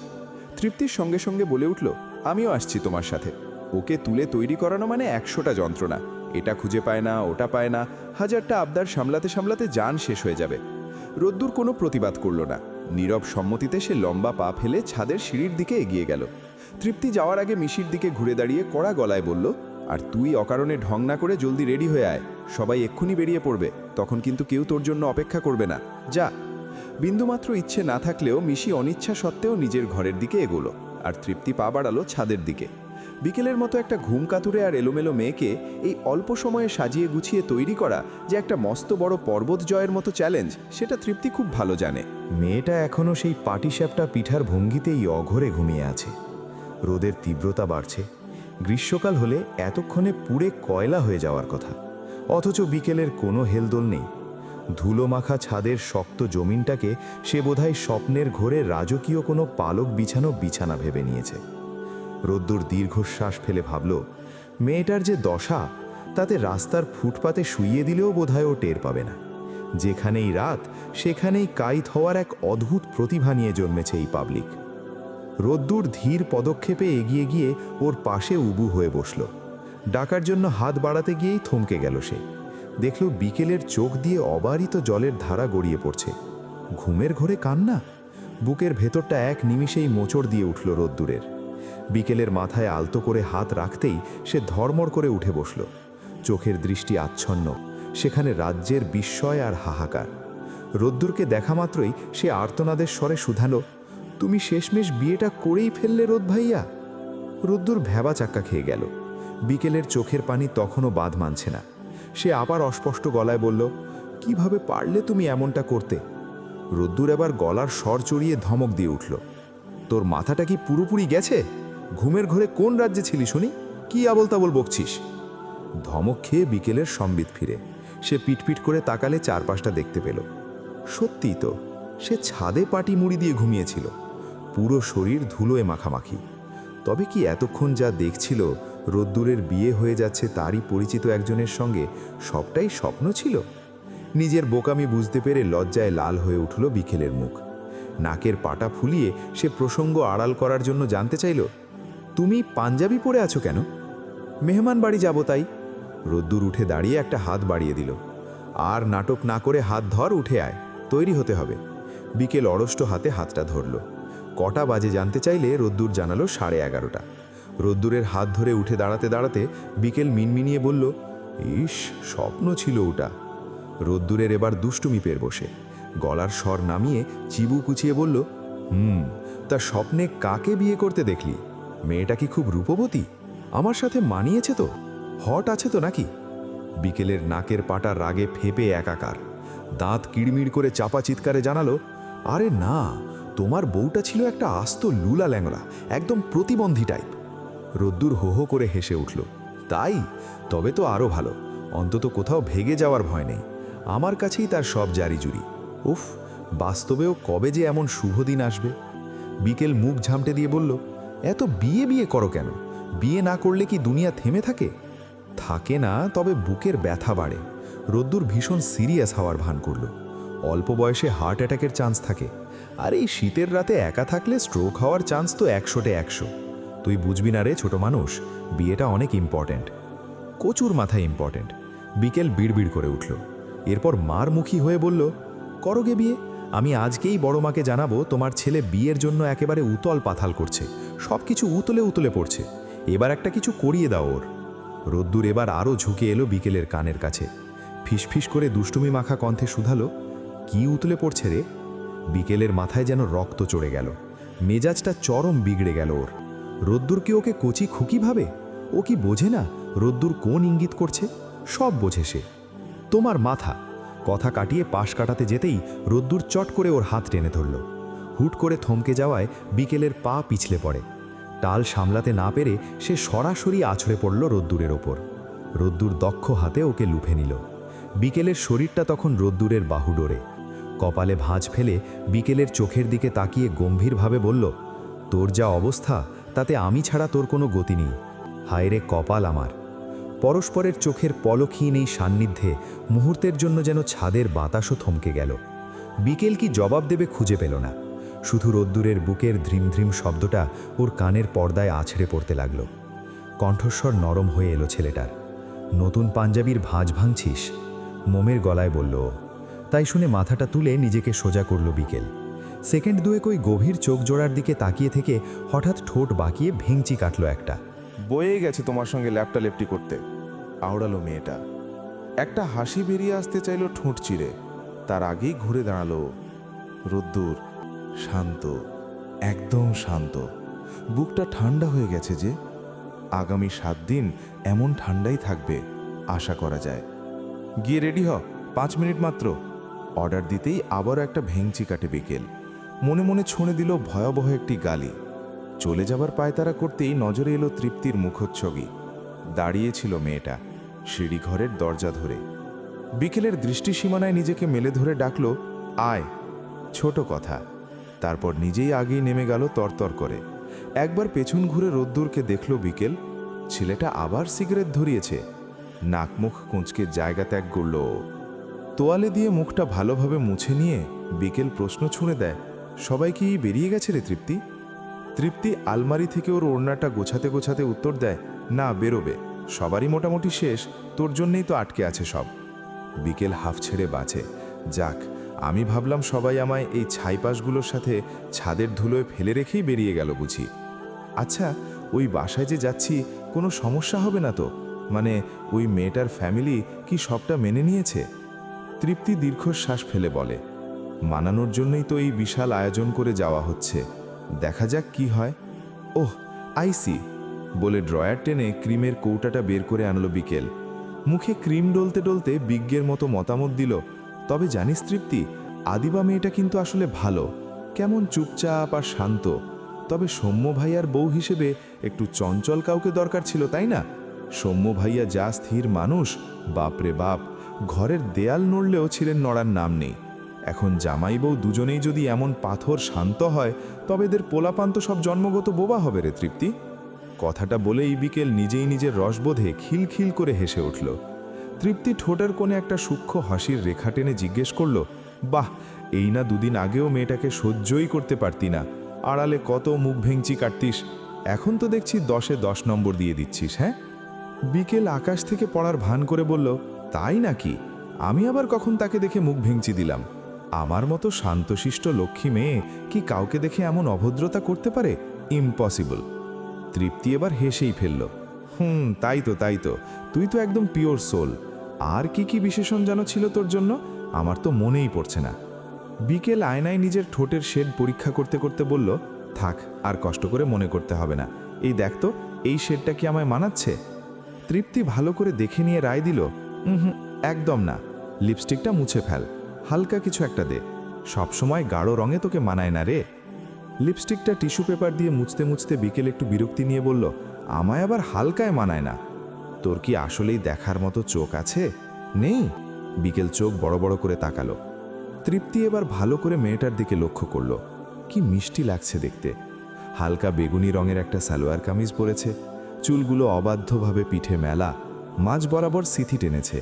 তৃপ্তির সঙ্গে সঙ্গে বলে উঠল, আমিও আসছি তোমার সাথে। ওকে তুলে তৈরি করানো মানে 100টা যন্ত্রণা। এটা খুঁজে পায় না, ওটা পায় না, হাজারটা আবদার সামলাতে সামলাতে জান শেষ হয়ে যাবে। রোদ্দুর কোনো প্রতিবাদ করল না। নীরব সম্মতিতে সে লম্বা পা ফেলে ছাদের সিঁড়ির দিকে এগিয়ে গেল। তৃপ্তি যাওয়ার আগে মিশির দিকে ঘুরে দাঁড়িয়ে কড়া গলায় বলল, আর তুই অকারণে ঢং না করে জলদি রেডি হয়ে আয়, সবাই এক্ষুনি বেরিয়ে পড়বে, তখন কিন্তু কেউ তোর জন্য অপেক্ষা করবে না, যা। বিন্দুমাত্র ইচ্ছে না থাকলেও মিশি অনিচ্ছা সত্ত্বেও নিজের ঘরের দিকে এগোলো, আর তৃপ্তি পা বাড়ালো ছাদের দিকে। বিকেলের মতো একটা ঘুম কাতুরে আর এলোমেলো মেয়েকে এই অল্প সময়ে সাজিয়ে গুছিয়ে তৈরি করা যে একটা মস্ত বড় পর্বত জয়ের মতো চ্যালেঞ্জ, সেটা তৃপ্তি খুব ভালো জানে। মেয়েটা এখনও সেই পাটিসাপটা পিঠার ভঙ্গিতেই অঘরে ঘুমিয়ে আছে। রোদের তীব্রতা বাড়ছে। গ্রীষ্মকাল হলে এতক্ষণে পুড়ে কয়লা হয়ে যাওয়ার কথা, অথচ বিকেলের কোনো হেলদোল নেই। ধুলো মাখা ছাদের শক্ত জমিনটাকে সে বোধহয় স্বপ্নের ঘোরে রাজকীয় কোনো পালক বিছানো বিছানা ভেবে নিয়েছে। রোদ্দুর দীর্ঘশ্বাস ফেলে ভাবল, মেয়েটার যে দশা, তাতে রাস্তার ফুটপাতে শুইয়ে দিলেও বোধহয় ও টের পাবে না। যেখানেই রাত সেখানেই কাইত হওয়ার এক অদ্ভুত প্রতিভা নিয়ে জন্মেছে এই পাবলিক। রোদ্দুর ধীর পদক্ষেপে এগিয়ে গিয়ে ওর পাশে উবু হয়ে বসল। ডাকার জন্য হাত বাড়াতে গিয়েই থমকে গেল সে। দেখল বিকেলের চোখ দিয়ে অবারিত জলের ধারা গড়িয়ে পড়ছে। ঘুমের ঘোরে কান্না? বুকের ভেতরটা এক নিমিষেই মোচড় দিয়ে উঠল রোদ্দুরের। বিকেলের মাথায় আলতো করে হাত রাখতেই সে ধর্মর করে উঠে বসল। চোখের দৃষ্টি আচ্ছন্ন, সেখানে রাজ্যের বিস্ময় আর হাহাকার। রোদ্দুরকে দেখা মাত্রই সে আর্তনাদের স্বরে শুধালো, তুমি শেষমেশ বিয়েটা করেই ফেললে রোদ ভাইয়া? রোদ্দুর ভ্যাবা চাক্কা খেয়ে গেল। বিকেলের চোখের পানি তখনও বাঁধ মানছে না। সে আবার অস্পষ্ট গলায় বলল, কিভাবে পারলে তুমি এমনটা করতে? রোদ্দুর এবার গলার স্বর চড়িয়ে ধমক দিয়ে উঠল, তোর মাথাটা কি পুরোপুরি গেছে? ঘুমের ঘরে কোন রাজ্যে ছিলি শুনি? কি আবল তাবল বকছিস? ধমক খেয়ে বিকেলের সম্বিত ফিরে সে পিটপিট করে তাকালে চারপাশটা দেখতে পেল। সত্যিই তো, সে ছাদে পাটি মুড়ি দিয়ে ঘুমিয়েছিল, পুরো শরীর ধুলোয় মাখামাখি। তবে কি এতক্ষণ যা দেখছিল, রোদ্দুরের বিয়ে হয়ে যাচ্ছে তারই পরিচিত একজনের সঙ্গে, সবটাই স্বপ্ন ছিল? নিজের বোকামি বুঝতে পেরে লজ্জায় লাল হয়ে উঠল বিকেলের মুখ। নাকের পাটা ফুলিয়ে সে প্রসঙ্গ আড়াল করার জন্য জানতে চাইল, তুমি পাঞ্জাবি পরে আছো কেন? মেহমান বাড়ি যাব তাই। রোদ্দুর উঠে দাঁড়িয়ে একটা হাত বাড়িয়ে দিল। আর নাটক না করে হাত ধর, উঠে আয়, তৈরি হতে হবে। বিকেল অরষ্ট হাতে হাতটা ধরল। কটা বাজে জানতে চাইলে রোদ্দুর জানালো 11:30। রোদ্দুরের হাত ধরে উঠে দাঁড়াতে দাঁড়াতে বিকেল মিনমিনিয়ে বলল, ইস, স্বপ্ন ছিল ওটা। রোদ্দুরের এবার দুষ্টুমি পের বসে গলার স্বর নামিয়ে চিবু কুচিয়ে বলল, তা স্বপ্নে কাকে বিয়ে করতে দেখলি? মেয়েটা কি খুব রূপবতী? আমার সাথে মানিয়েছে তো? হট আছে তো নাকি? বিকেলের নাকের পাটা রাগে ফেপে একাকার। দাঁত কিড়মিড় করে চাপা চিৎকারে জানালো, আরে না, তোমার বউটা ছিল একটা আস্ত লুলা ল্যাংড়া, একদম প্রতিবন্ধী টাইপ। রোদ্দুর হো হো করে হেসে উঠল, তাই? তবে তো আরও ভালো, অন্তত কোথাও ভেগে যাওয়ার ভয় নেই। আমার কাছেই তার সব জারি জুরি। উফ, বাস্তবেও কবে যে এমন শুভ দিন আসবে। বিকেল মুখ ঝামটে দিয়ে বলল, এত বিয়ে বিয়ে করো কেন? বিয়ে না করলে কি দুনিয়া থেমে থাকে? থাকে না, তবে বুকের ব্যথা বাড়ে। রোদ্দুর ভীষণ সিরিয়াস হওয়ার ভান করল। অল্প বয়সে হার্ট অ্যাটাকের চান্স থাকে, আর এই শীতের রাতে একা থাকলে স্ট্রোক হওয়ার চান্স তো 100-তে 100। তুই বুঝবি না রে ছোট মানুষ, বিয়েটা অনেক ইম্পর্ট্যান্ট, কচুর মাথায় ইম্পর্ট্যান্ট। বিকেল বিড়বিড় করে উঠল। এরপর মার মুখী হয়ে বলল, করোগে বিয়ে? আমি আজকেই বড় মাকে জানাবো তোমার ছেলে বিয়ের জন্য একেবারে উতল পাথাল করছে, সব কিছু উতলে উতলে পড়ছে। এবার একটা কিছু করিয়ে দাও ওর। রোদ্দুর এবার আরও ঝুঁকে এলো বিকেলের কানের কাছে। ফিসফিস করে দুষ্টুমি মাখা কণ্ঠে শুধালো, কি উতলে পড়ছে রে? বিকেলের মাথায় যেন রক্ত চড়ে গেল। মেজাজটা চরম বিগড়ে গেল ওর। রোদ্দুর কি ওকে কচি খুকি ভাবে? ও কি বোঝে না রোদ্দুর কোন ইঙ্গিত করছে? সব বোঝে সে। তোমার মাথা, কথা কাটিয়ে পাশ কাটাতে যেতেই রোদ্দুর চট করে ওর হাত টেনে ধরল। হুট করে থমকে যাওয়ায় বিকেলের পা পিছলে পড়ে। টাল সামলাতে না পেরে সে সরাসরি আছড়ে পড়ল রোদ্দুরের ওপর। রোদ্দুর দক্ষ হাতে ওকে লুফে নিল। বিকেলের শরীরটা তখন রোদ্দুরের বাহুডোরে। কপালে ভাঁজ ফেলে বিকেলের চোখের দিকে তাকিয়ে গম্ভীরভাবে বলল, তোর যা অবস্থা তাতে আমি ছাড়া তোর কোনো গতি নেই। হায়রে কপাল আমার। পরস্পরের চোখের পলকহীন এই সান্নিধ্যে মুহূর্তের জন্য যেন ছাদের বাতাসও থমকে গেল। বিকেল কি জবাব দেবে খুঁজে পেল না। শুধু রোদ্দুরের বুকের ধ্রিম শব্দটা ওর কানের পর্দায় আছড়ে পড়তে লাগল। কণ্ঠস্বর নরম হয়ে এলো ছেলেটার। নতুন পাঞ্জাবির ভাঁজ ভাঙছিস? মোমের গলায় বলল ও। তাই শুনে মাথাটা তুলে নিজেকে সোজা করল বিকেল। সেকেন্ড দুয়েক ওই গভীর চোখ জোড়ার দিকে তাকিয়ে থেকে হঠাৎ ঠোঁট বাঁকিয়ে ভেঙচি কাটল একটা। বয়ে গেছে তোমার সঙ্গে ল্যাপটালেপটি করতে, আওড়ালো মেয়েটা। একটা হাসি বেরিয়ে আসতে চাইল ঠোঁট চিরে, তার আগেই ঘুরে দাঁড়ালো। রোদ্দুর শান্ত, একদম শান্ত। বুকটা ঠান্ডা হয়ে গেছে যে। আগামী 7 দিন এমন ঠান্ডাই থাকবে আশা করা যায়। গিয়ে রেডি হ, 5 মিনিট মাত্র। অর্ডার দিতেই আবারও একটা ভেঙচি কাটে বিকেল। মনে মনে ছুঁড়ে দিল ভয়াবহ একটি গালি। চলে যাবার পায়তারা করতেই নজরে এলো তৃপ্তির মুখচ্ছবি। দাঁড়িয়েছিল মেয়েটা সিঁড়িঘরের দরজা ধরে। বিকেলের দৃষ্টিসীমানায় নিজেকে মেলে ধরে ডাকল, আয়। ছোট কথা। তারপর নিজেই আগেই নেমে গেল তরতর করে। একবার পেছন ঘুরে রোদ্দুরকে দেখল বিকেল। ছেলেটা আবার সিগারেট ধরিয়েছে। নাক মুখ কুঁচকে জায়গা ত্যাগ করল। তোয়ালে দিয়ে মুখটা ভালোভাবে মুছে নিয়ে বিকেল প্রশ্ন ছুঁড়ে দেয়, সবাই কি বেরিয়ে গেছে রে তৃপ্তি? তৃপ্তি আলমারি থেকে ওর ওড়নাটা গোছাতে গোছাতে উত্তর দেয়, না, বেরোবে। সবারই মোটামুটি শেষ, তোর জন্যেই তো আটকে আছে সব। বিকেল হাফ ছেড়ে বাঁচে। যাক, আমি ভাবলাম সবাই আমায় এই ছাইপাশগুলোর সাথে ছাদের ধুলোয় ফেলে রেখেই বেরিয়ে গেল বুঝি। আচ্ছা, ওই বাসায় যে যাচ্ছি কোনো সমস্যা হবে না তো? মানে ওই মেয়েটার ফ্যামিলি কি সবটা মেনে নিয়েছে? তৃপ্তি দীর্ঘশ্বাস ফেলে বলে, মানানোর জন্যই তো এই বিশাল আয়োজন করে যাওয়া হচ্ছে, দেখা যাক কি হয়। ওহ, আইসি বলে ড্রয়ার টেনে ক্রিমের কৌটাটা বের করে আনলো বিকেল। মুখে ক্রিম ডলতে ডলতে বিজ্ঞের মতো মতামত দিল, তবে জানিস তৃপ্তি, আদিবা মেয়েটা কিন্তু আসলে ভালো, কেমন চুপচাপ আর শান্ত। তবে সৌম্য ভাইয়ার বউ হিসেবে একটু চঞ্চল কাউকে দরকার ছিল, তাই না? সৌম্য ভাইয়া যা স্থির মানুষ, বাপরে বাপ, ঘরের দেয়াল নড়লেও ছিলেন নড়ার নাম নেই। এখন জামাই বউ দুজনেই যদি এমন পাথর শান্ত হয়, তবে এদের পোলাপান তো সব জন্মগত বোবা হবে রে তৃপ্তি। কথাটা বলেই বিকেল নিজেই নিজের রসবোধে খিলখিল করে হেসে উঠল। তৃপ্তি ঠোঁটের কোণে একটা সূক্ষ্ম হাসির রেখা টেনে জিজ্ঞেস করল, বাহ, এই না 2 দিন আগেও মেয়েটাকে সহ্যই করতে পারতি না, আড়ালে কত মুখ ভেঙচি কাটতিস, এখন তো দেখছি 10-এ 10 নম্বর দিয়ে দিচ্ছিস। হ্যাঁ? বিকেল আকাশ থেকে পড়ার ভান করে বলল, তাই নাকি? আমি আবার কখন তাকে দেখে মুখ ভেঙচি দিলাম? আমার মতো শান্তশিষ্ট লক্ষ্মী মেয়ে কি কাউকে দেখে এমন অভদ্রতা করতে পারে? ইম্পসিবল। তৃপ্তি এবার হেসেই ফেলল, তাই তো, তুই তো একদম পিওর সোল। আর কি কি বিশেষণ যেন ছিল তোর জন্য, আমার তো মনেই পড়ছে না। বিকেল আয়নায় নিজের ঠোঁটের শেড পরীক্ষা করতে করতে বলল, থাক, আর কষ্ট করে মনে করতে হবে না, এই দেখ তো, এই শেডটা কি আমায় মানাচ্ছে? তৃপ্তি ভালো করে দেখে নিয়ে রায় দিল, একদম না, লিপস্টিকটা মুছে ফেল, হালকা কিছু একটা দে, সবসময় গাঢ় রঙে তোকে মানায় না রে। লিপস্টিকটা টিস্যু পেপার দিয়ে মুছতে মুছতে বিকেল একটু বিরক্তি নিয়ে বলল, আমায় আবার হালকায় মানায় না। তোর কি আসলেই দেখার মতো চোখ আছে? নেই? বিকেল চোখ বড় বড় করে তাকালো। তৃপ্তি এবার ভালো করে মেয়েটার দিকে লক্ষ্য করল। কি মিষ্টি লাগছে দেখতে। হালকা বেগুনি রঙের একটা সালোয়ার কামিজ পরেছে, চুলগুলো অবাধ্যভাবে পিঠে মেলা, মাঝ বরাবর সিথি টেনেছে,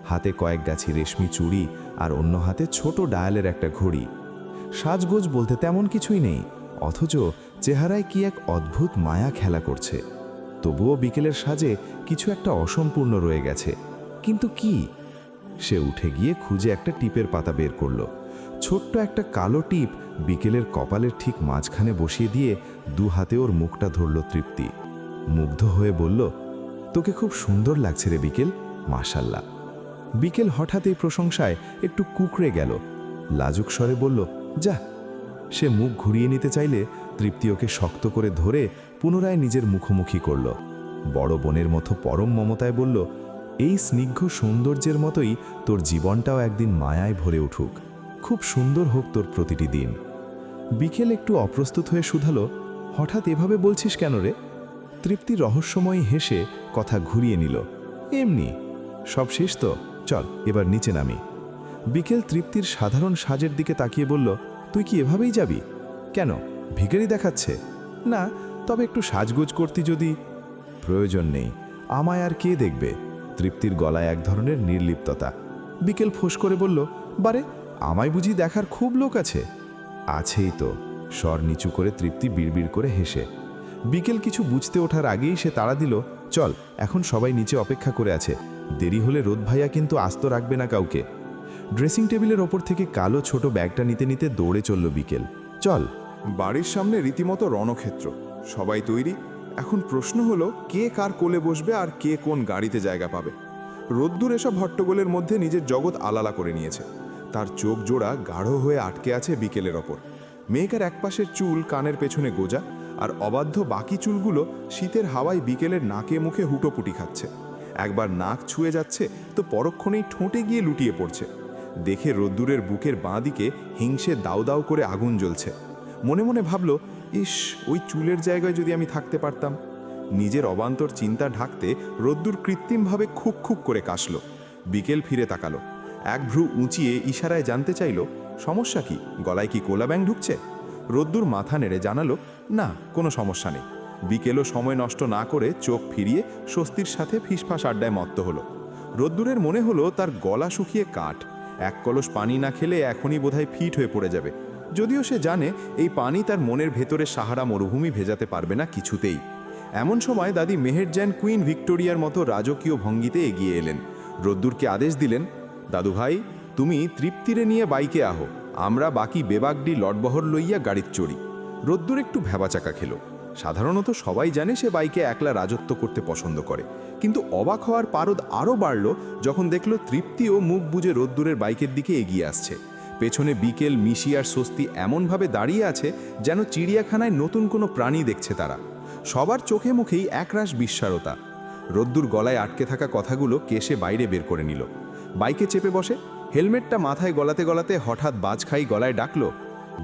হাতে কয়েক গাছি রেশমি চুড়ি আর অন্য হাতে ছোট ডায়ালের একটা ঘড়ি। সাজগোজ বলতে তেমন কিছুই নেই, অথচ চেহারায় কি এক অদ্ভুত মায়া খেলা করছে। তবুও বিকেলের সাজে কিছু একটা অসম্পূর্ণ রয়ে গেছে। কিন্তু কি? সে উঠে গিয়ে খুঁজে একটা টিপের পাতা বের করল। ছোট্ট একটা কালো টিপ বিকেলের কপালের ঠিক মাঝখানে বসিয়ে দিয়ে 2 হাতে ওর মুখটা ধরল তৃপ্তি। মুগ্ধ হয়ে বলল, তোকে খুব সুন্দর লাগছে রে বিকেল, মাশাল্লাহ। বিকেল হঠাৎ এই প্রশংসায় একটু কুকড়ে গেল, লাজুক স্বরে বলল, যা। সে মুখ ঘুরিয়ে নিতে চাইলে তৃপ্তি ওকে শক্ত করে ধরে পুনরায় নিজের মুখোমুখি করল। বড় বোনের মতো পরম মমতায় বলল, এই স্নিগ্ধ সৌন্দর্যের মতোই তোর জীবনটাও একদিন মায়ায় ভরে উঠুক। খুব সুন্দর হোক তোর প্রতিটি দিন। বিকেল একটু অপ্রস্তুত হয়ে শুধালো, হঠাৎ এভাবে বলছিস কেন রে? তৃপ্তি রহস্যময়ী হেসে কথা ঘুরিয়ে নিল, এমনি। সব শেষ তো, চল এবার নিচে নামি। বিকেল তৃপ্তির সাধারণ সাজের দিকে তাকিয়ে বলল, তুই কি এভাবেই যাবি? কেন, ভিখারি দেখাচ্ছে? না, তবে একটু সাজগোজ করতি যদি। প্রয়োজন নেই, আমায় আর কে দেখবে? তৃপ্তির গলায় এক ধরনের নির্লিপ্ততা। বিকেল ফোঁস করে বলল, বারে, আমায় বুঝি দেখার খুব লোক আছে? আছেই তো। স্বর নিচু করে তৃপ্তি বিড়বিড় করে হেসে। বিকেল কিছু বুঝতে ওঠার আগেই সে তাড়া দিল, চল, এখন সবাই নিচে অপেক্ষা করে আছে। দেরি হলে রোদ ভাইয়া কিন্তু আস্ত রাখবে না কাউকে। ড্রেসিং টেবিলের ওপর থেকে কালো ছোট ব্যাগটা নিতে নিতে দৌড়ে চলল বিকেল। চল। বাড়ির সামনে রীতিমতো রণক্ষেত্র, সবাই তৈরি। এখন প্রশ্ন হলো, কে কার কোলে বসবে আর কে কোন গাড়িতে জায়গা পাবে। রোদ্দুর এসব হট্টগোলের মধ্যে নিজের জগৎ আলাদা করে নিয়েছে। তার চোখ জোড়া গাঢ় হয়ে আটকে আছে বিকেলের ওপর। মেয়েকার একপাশের চুল কানের পেছনে গোজা, আর অবাধ্য বাকি চুলগুলো শীতের হাওয়ায় বিকেলের নাকে মুখে হুটোপুটি খাচ্ছে। একবার নাক ছুঁয়ে যাচ্ছে তো পরক্ষণেই ঠোঁটে গিয়ে লুটিয়ে পড়ছে। দেখে রোদ্দুরের বুকের বাঁ দিকে হিংসে দাউ দাউ করে আগুন জ্বলছে। মনে মনে ভাবল, ইস, ওই চুলের জায়গায় যদি আমি থাকতে পারতাম। নিজের অবান্তর চিন্তা ঢাকতে রোদ্দুর কৃত্রিমভাবে খুক খুক করে কাশল। বিকেল ফিরে তাকালো, এক ভ্রু উঁচিয়ে ইশারায় জানতে চাইল, সমস্যা কি? গলায় কি কোলা ব্যাং ঢুকছে? রোদ্দুর মাথা নেড়ে জানালো, না, কোনো সমস্যা নেই। বিকেলও সময় নষ্ট না করে চোখ ফিরিয়ে স্বস্তির সাথে ফিসফাস আড্ডায় মত্ত হলো। রোদ্দুরের মনে হলো তার গলা শুকিয়ে কাঠ। এক কলস পানি না খেলে এখনই বোধহয় ফিট হয়ে পড়ে যাবে। যদিও সে জানে এই পানি তার মনের ভেতরে সাহারা মরুভূমি ভেজাতে পারবে না কিছুতেই। এমন সময় দাদি মেহেরজান কুইন ভিক্টোরিয়ার মতো রাজকীয় ভঙ্গিতে এগিয়ে এলেন। রোদ্দুরকে আদেশ দিলেন, দাদু ভাই, তুমি তৃপ্তিরে নিয়ে বাইকে আহো, আমরা বাকি বেবাগডি লটবহর লইয়া গাড়ির চড়ি। রোদ্দুর একটু ভ্যাবাচাকা খেল। সাধারণত সবাই জানে সে বাইকে একলা রাজত্ব করতে পছন্দ করে, কিন্তু অবাক হওয়ার পারদ আরও বাড়ল যখন দেখল তৃপ্তিও মুখ বুজে রোদ্দুরের বাইকের দিকে এগিয়ে আসছে। পেছনে বিকেল, মিশি আর স্বস্তি এমনভাবে দাঁড়িয়ে আছে যেন চিড়িয়াখানায় নতুন কোনো প্রাণী দেখছে তারা। সবার চোখে মুখেই একরাশ বিস্ময়তা। রোদ্দুর গলায় আটকে থাকা কথাগুলো কেশে বাইরে বের করে নিল। বাইকে চেপে বসে হেলমেটটা মাথায় গলাতে গলাতে হঠাৎ বাজখাই গলায় ডাকলো,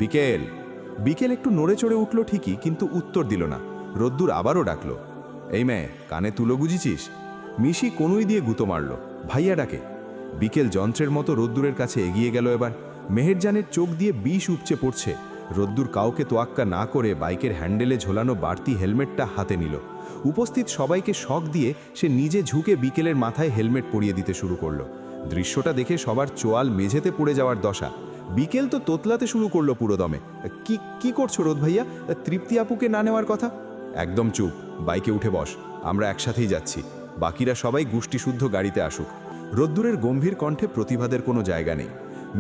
বিকেল। বিকেল একটু নড়ে চড়ে উঠল ঠিকই, কিন্তু উত্তর দিল না। রোদ্দুর আবারও ডাকলো, এই মেয়ে, কানে তুলো গুজিছিস? মিশি কনুই দিয়ে গুঁতো মারল, ভাইয়া ডাকে। বিকেল যন্ত্রের মতো রোদ্দুরের কাছে এগিয়ে গেল। এবার মেহেরজানের চোখ দিয়ে বিষ উপচে পড়ছে। রোদ্দুর কাউকে তোয়াক্কা না করে বাইকের হ্যান্ডেলে ঝোলানো বাড়তি হেলমেটটা হাতে নিল। উপস্থিত সবাইকে শক দিয়ে সে নিজে ঝুঁকে বিকেলের মাথায় হেলমেট পরিয়ে দিতে শুরু করলো। দৃশ্যটা দেখে সবার চোয়াল মেঝেতে পড়ে যাওয়ার দশা। বিকেল তো তোতলাতে শুরু করলো পুরো দমে। কি করছো রোদ ভাইয়া? তৃপ্তি আপুকে না নেওয়ার কথা? একদম চুপ, বাইকে উঠে বস, আমরা একসাথেই যাচ্ছি। বাকিরা সবাই গোষ্ঠীশুদ্ধ গাড়িতে আসুক। রোদ্দুরের গম্ভীর কণ্ঠে প্রতিবাদের কোনো জায়গা নেই।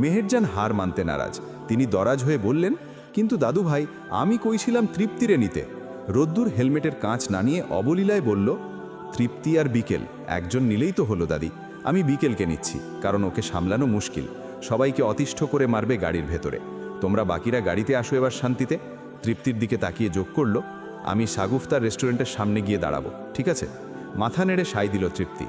মেহেরজান হার মানতে নারাজ। তিনি দরাজ হয়ে বললেন, কিন্তু দাদু ভাই, আমি কইছিলাম তৃপ্তিরে নিতে। রোদ্দুর হেলমেটের কাঁচ নামিয়ে অবলীলায় বলল, তৃপ্তি আর বিকেল একজন নিলেই তো হলো দাদি। আমি বিকেলকে নিচ্ছি, কারণ ওকে সামলানো মুশকিল। সবাইকে অতিষ্ঠ করে মারবে গাড়ির ভেতরে। তোমরা বাকিরা গাড়িতে আসো এবার শান্তিতে। তৃপ্তির দিকে তাকিয়ে যোগ করল, আমি সাগুফতার রেস্টুরেন্টের সামনে গিয়ে দাঁড়াবো, ঠিক আছে? মাথা নেড়ে সাই দিল তৃপ্তি।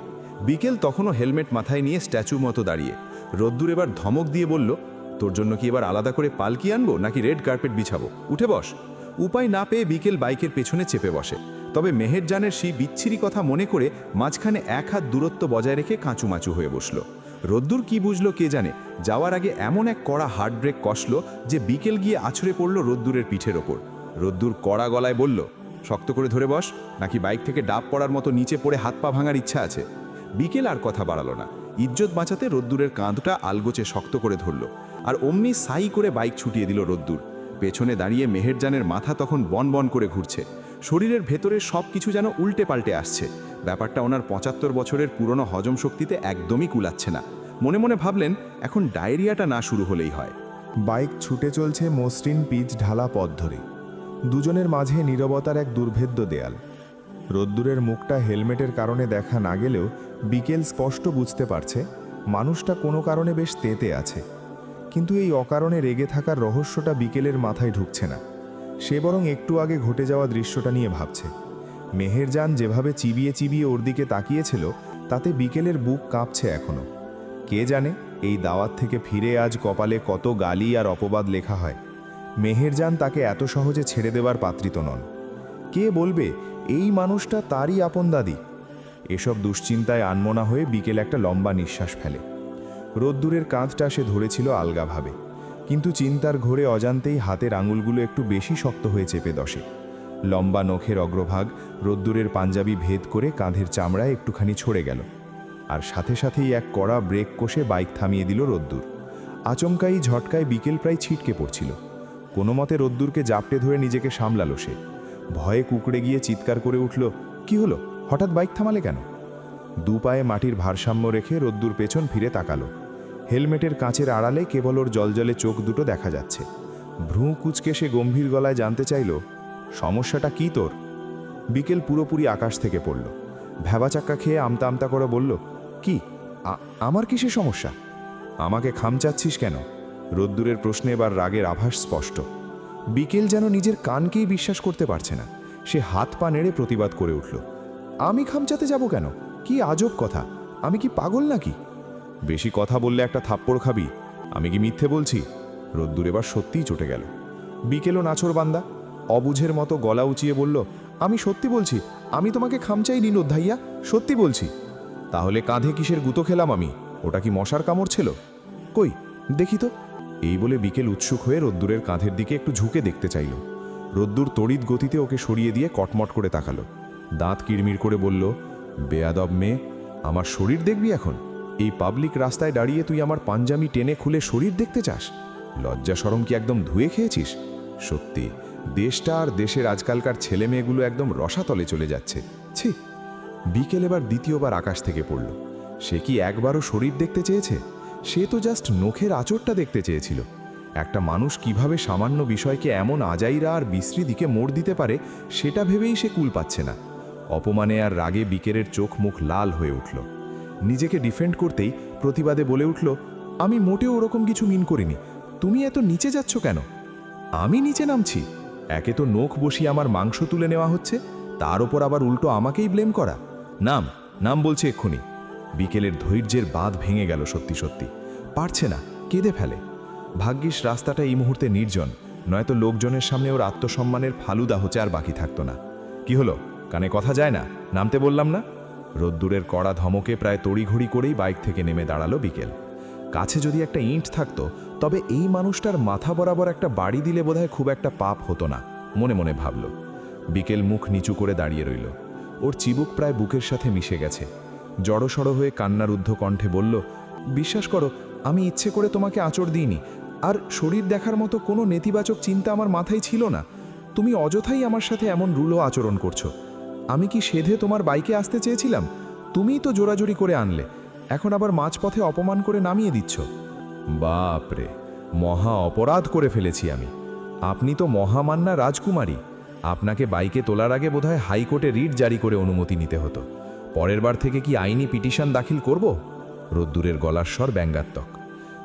বিকেল তখনও হেলমেট মাথায় নিয়ে স্ট্যাচু মতো দাঁড়িয়ে। রোদ্দুর এবার ধমক দিয়ে বলল, তোর জন্য কি এবার আলাদা করে পালকি আনবো নাকি রেড কার্পেট বিছাবো? উঠে বস। উপায় না পেয়ে বিকেল বাইকের পেছনে চেপে বসে। তবে মেহেরজানের সেই বিচ্ছিরি কথা মনে করে মাঝখানে এক হাত দূরত্ব বজায় রেখে কাঁচুমাচু হয়ে বসল। রোদ্দুর কি বুঝলো কে জানে, যাওয়ার আগে এমন এক কড়া হার্ট ব্রেক কষল যে বিকেল গিয়ে আছড়ে পড়ল রোদ্দুরের পিঠের ওপর। রোদ্দুর কড়া গলায় বলল, শক্ত করে ধরে বস, নাকি বাইক থেকে ডাব পড়ার মতো নিচে পড়ে হাত পা ভাঙার ইচ্ছা আছে? বিকেল আর কথা বাড়ালো না। ইজ্জত বাঁচাতে রোদ্দুরের কাঁধটা আলগোচে শক্ত করে ধরল, আর অমনি সাই করে বাইক ছুটিয়ে দিল রোদ্দুর। পেছনে দাঁড়িয়ে মেহেরজানের মাথা তখন বন বন করে ঘুরছে। শরীরের ভেতরে সব কিছু যেন উল্টে পাল্টে আসছে। ব্যাপারটা ওনার ৭৫ বছরের পুরনো হজম শক্তিতে একদমই কুলাচ্ছে না। মনে মনে ভাবলেন, এখন ডায়রিয়াটা না শুরু হলেই হয়। বাইক ছুটে চলছে মসৃণ পিচ ঢালা পথ ধরে। দুজনের মাঝে নীরবতার এক দুর্ভেদ্য দেয়াল। রোদ্দুরের মুখটা হেলমেটের কারণে দেখা না গেলেও বিকেল স্পষ্ট বুঝতে পারছে মানুষটা কোনো কারণে বেশ তেতে আছে। কিন্তু এই অকারণে রেগে থাকার রহস্যটা বিকেলের মাথায় ঢুকছে না। সে বরং একটু আগে ঘটে যাওয়া দৃশ্যটা নিয়ে ভাবছে। মেহেরজান যেভাবে চিবিয়ে চিবিয়ে ওর দিকে তাকিয়েছিল তাতে বিকেলের বুক কাঁপছে এখনো। কে জানে এই দাওয়াত থেকে ফিরে আজ কপালে কত গালি আর অপবাদ লেখা হয়। মেহেরজান তাকে এত সহজে ছেড়ে দেবার পাত্রী তো নন। কে বলবে এই মানুষটা তারই আপন দাদি? এসব দুশ্চিন্তায় আনমনা হয়ে বিকেল একটা লম্বা নিঃশ্বাস ফেলে। রোদ্দুরের কাঁধটা সে ধরেছিল আলগাভাবে, কিন্তু চিন্তার ঘোরে অজান্তেই হাতের আঙুলগুলো একটু বেশি শক্ত হয়ে চেপে বসে। লম্বা নখের অগ্রভাগ রোদ্দুরের পাঞ্জাবি ভেদ করে কাঁধের চামড়ায় একটুখানি ছড়ে গেল, আর সাথে সাথেই এক কড়া ব্রেক কষে বাইক থামিয়ে দিল রোদ্দুর। আচমকাই ঝটকায় বিকেল প্রায় ছিটকে পড়ছিল। কোনো মতে রোদ্দুরকে জাপটে ধরে নিজেকে সামলালো সে। ভয়ে কুকড়ে গিয়ে চিৎকার করে উঠল, কি হলো, হঠাৎ বাইক থামালে কেন? দু পায়ে মাটির ভারসাম্য রেখে রোদ্দুর পেছন ফিরে তাকালো। হেলমেটের কাঁচের আড়ালে কেবল ওর জলজলে চোখ দুটো দেখা যাচ্ছে। ভ্রু কুচকে সে গম্ভীর গলায় জানতে চাইল, সমস্যাটা কি তোর? বিকেল পুরোপুরি আকাশ থেকে পড়ল। ভ্যাবাচাক্কা খেয়ে আমতা আমতা করে বলল, কি আমার কিসের সমস্যা? আমাকে খামচাচ্ছিস কেন? রোদ্দুরের প্রশ্নে এবার রাগের আভাস স্পষ্ট। বিকেল যেন নিজের কানকেই বিশ্বাস করতে পারছে না। সে হাত পা নেড়ে প্রতিবাদ করে উঠল, আমি খামচাতে যাব কেন? কি আজব কথা, আমি কি পাগল নাকি? বেশি কথা বললে একটা থাপ্পড় খাবি। আমি কি মিথ্যে বলছি? রোদ্দুর এবার সত্যিই চটে গেল। বিকেলও নাছোড়বান্দা অবুঝের মতো গলা উঁচিয়ে বলল, আমি সত্যি বলছি, আমি তোমাকে খামচাই নিন ভাইয়া, সত্যি বলছি। তাহলে কাঁধে কিসের গুঁতো খেলাম আমি? ওটা কি মশার কামড় ছিল? কই দেখি তো। এই বলে বিকেল উৎসুক হয়ে রোদ্দুরের কাঁধের দিকে একটু ঝুঁকে দেখতে চাইল। রোদ্দুর তড়িৎ গতিতে ওকে সরিয়ে দিয়ে কটমট করে তাকালো। দাঁত কিড়মির করে বলল, বেয়াদব মেয়ে, আমার শরীর দেখবি এখন? এই পাবলিক রাস্তায় দাঁড়িয়ে তুই আমার পাঞ্জাবি টেনে খুলে শরীর দেখতে চাস? লজ্জা শরম কি একদম ধুয়ে খেয়েছিস? সত্যি দেশটা আর দেশের আজকালকার ছেলে মেয়েগুলো একদম রসাতলে চলে যাচ্ছে। ছি! বিকেল এবার দ্বিতীয়বার আকাশ থেকে পড়ল। সে কি একবারও শরীর দেখতে চেয়েছে? সে তো জাস্ট নখের আঁচড়টা দেখতে চেয়েছিল। একটা মানুষ কিভাবে সামান্য বিষয়কে এমন আজাইরা আর বিশ্রী দিকে মোড় দিতে পারে, সেটা ভেবেই সে কুল পাচ্ছে না। অপমানে আর রাগে বিকেলের চোখ মুখ লাল হয়ে উঠল। নিজেকে ডিফেন্ড করতেই প্রতিবাদে বলে উঠল, আমি মোটেও ওরকম কিছু মিন করিনি। তুমি এত নিচে যাচ্ছ কেন? আমি নিচে নামছি? একে তো নখ বসিয়ে আমার মাংস তুলে নেওয়া হচ্ছে, তার ওপর আবার উল্টো আমাকেই ব্লেম করা। নাম নাম বলছে এক্ষুনি। বিকেলের ধৈর্যের বাঁধ ভেঙে গেল সত্যি সত্যি। পারছে না, কেঁদে ফেলে। ভাগ্যিস রাস্তাটা এই মুহূর্তে নির্জন, নয়তো লোকজনের সামনে ওর আত্মসম্মানের ফালুদা হচ্ছে আর বাকি থাকতো না। কি হলো, কানে কথা যায় না? নামতে বললাম না? রোদ্দুরের কড়া ধমকে প্রায় তড়িঘড়ি করেই বাইক থেকে নেমে দাঁড়ালো বিকেল। কাছে যদি একটা ইঁট থাকতো, তবে এই মানুষটার মাথা বরাবর একটা বাড়ি দিলে বোধহয় খুব একটা পাপ হতো না, মনে মনে ভাবল। বিকেল মুখ নিচু করে দাঁড়িয়ে রইল। ওর চিবুক প্রায় বুকের সাথে মিশে গেছে। জড়সড় হয়ে কান্নারুদ্ধ কণ্ঠে বলল, বিশ্বাস করো, আমি ইচ্ছে করে তোমাকে আঁচড় দিইনি, আর শরীর দেখার মতো কোনো নেতিবাচক চিন্তা আমার মাথায় ছিল না। তুমি অযথাই আমার সাথে এমন রুলো আচরণ করছো। আমি কি সেধে তোমার বাইকে আসতে চেয়েছিলাম? তুমিই তো জোরাজোরি করে আনলে, এখন আবার মাঝপথে অপমান করে নামিয়ে দিচ্ছ। বাপরে, মহা অপরাধ করে ফেলেছি আমি। আপনি তো মহামান্না রাজকুমারী। আপনাকে বাইকে তোলার আগে বোধহয় হাইকোর্টে রিট জারি করে অনুমতি নিতে হতো। পরের বার থেকে কি আইনি পিটিশন দাখিল করব? রোদ্দুরের গলার স্বর ব্যঙ্গাত্মক।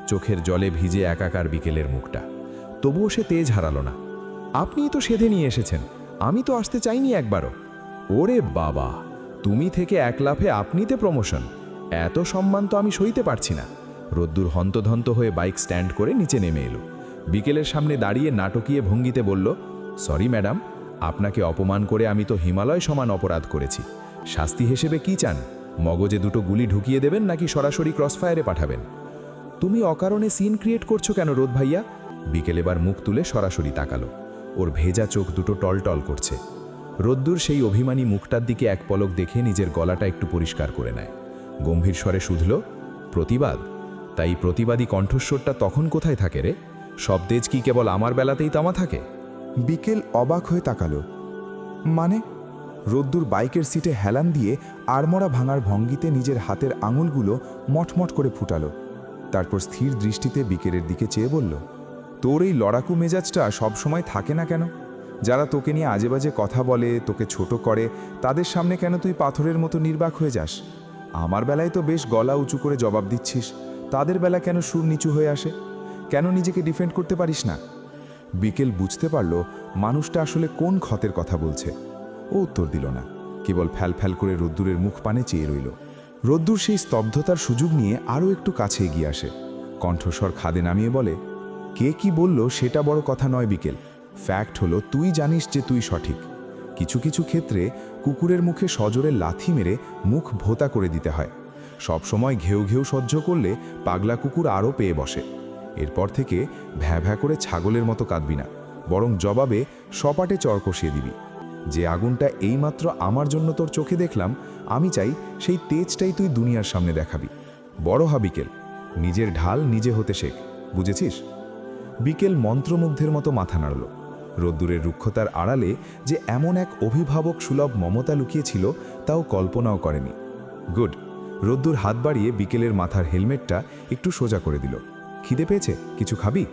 চোখের জলে ভিজে একাকার বিকেলের মুখটা। তবুও সে তেজ হারালো না। আপনিই তো সেধে নিয়ে এসেছেন, আমি তো আসতে চাইনি একবারও। ওরে বাবা, তুমি থেকে এক লাফে আপনিতে প্রমোশন! এত সম্মান তো আমি সইতে পারছি না। রোদ্দুর হন্তধন্ত হয়ে বাইক স্ট্যান্ড করে নিচে নেমে এলো। বিকেলের সামনে দাঁড়িয়ে নাটকীয় ভঙ্গিতে বলল, সরি ম্যাডাম, আপনাকে অপমান করে আমি তো হিমালয় সমান অপরাধ করেছি। শাস্তি হিসেবে কি চান? মগজে দুটো গুলি ঢুকিয়ে দেবেন নাকি সরাসরি ক্রসফায়ারে পাঠাবেন? তুমি অকারণে সিন ক্রিয়েট করছো কেন রোদ ভাইয়া? বিকেল এবার মুখ তুলে সরাসরি তাকালো। ওর ভেজা চোখ দুটো টলটল করছে। রোদ্দুর সেই অভিমানী মুখটার দিকে এক পলক দেখে নিজের গলাটা একটু পরিষ্কার করে নেয়। গম্ভীর স্বরে শুধল, প্রতিবাদ? তাই প্রতিবাদী কণ্ঠস্বরটা তখন কোথায় থাকে রে? সব তেজ কি কেবল আমার বেলাতেই তামা থাকে? বিকেল অবাক হয়ে তাকালো। মানে? রোদ্দুর বাইকের সিটে হেলান দিয়ে আড়মোড়া ভাঙার ভঙ্গিতে নিজের হাতের আঙুলগুলো মটমট করে ফুটালো। তারপর স্থির দৃষ্টিতে বিকেলের দিকে চেয়ে বলল, তোর এই লড়াকু মেজাজটা সবসময় থাকে না কেন? যারা তোকে নিয়ে আজেবাজে কথা বলে, তোকে ছোট করে, তাদের সামনে কেন তুই পাথরের মতো নির্বাক হয়ে যাস? আমার বেলায় তো বেশ গলা উঁচু করে জবাব দিচ্ছিস, তাদের বেলা কেন সুর নিচু হয়ে আসে? কেন নিজেকে ডিফেন্ড করতে পারিস না? বিকেল বুঝতে পারল মানুষটা আসলে কোন ক্ষতের কথা বলছে। ও উত্তর দিল না, কেবল ফ্যাল ফ্যাল করে রোদ্দুরের মুখ পানে চেয়ে রইল। রোদ্দুর সেই স্তব্ধতার সুযোগ নিয়ে আরও একটু কাছে এগিয়ে আসে, কণ্ঠস্বর খাদে নামিয়ে বলে, কে কি বলল সেটা বড় কথা নয় বিকেল, ফ্যাক্ট হলো তুই জানিস যে তুই সঠিক। কিছু কিছু ক্ষেত্রে কুকুরের মুখে সজোরে লাথি মেরে মুখ ভোঁতা করে দিতে হয়। সব সময় ঘেউ ঘেউ সহ্য করলে পাগলা কুকুর আরও পেয়ে বসে। এরপর থেকে ভ্যা ভ্যা করে ছাগলের মতো কাঁদবি না, বরং জবাবে সপাটে চড় কষিয়ে দিবি। যে আগুনটা এইমাত্র আমার জন্য তোর চোখে দেখলাম, আমি চাই সেই তেজটাই তুই দুনিয়ার সামনে দেখাবি। বড় হ বিকেল, নিজের ঢাল নিজে হতে শেখ, বুঝেছিস? বিকেল মন্ত্রমুগ্ধের মতো মাথা নাড়ল। রোদ্দুরের রুক্ষতার আড়ালে যে এমন এক অভিভাবক সুলভ মমতা লুকিয়েছিল তাও কল্পনাও করেনি। গুড। রোদ্দুর হাত বাড়িয়ে বিকেলের মাথার হেলমেটটা একটু সোজা করে দিল। খিদে পেয়েছে, কিছু খাবি?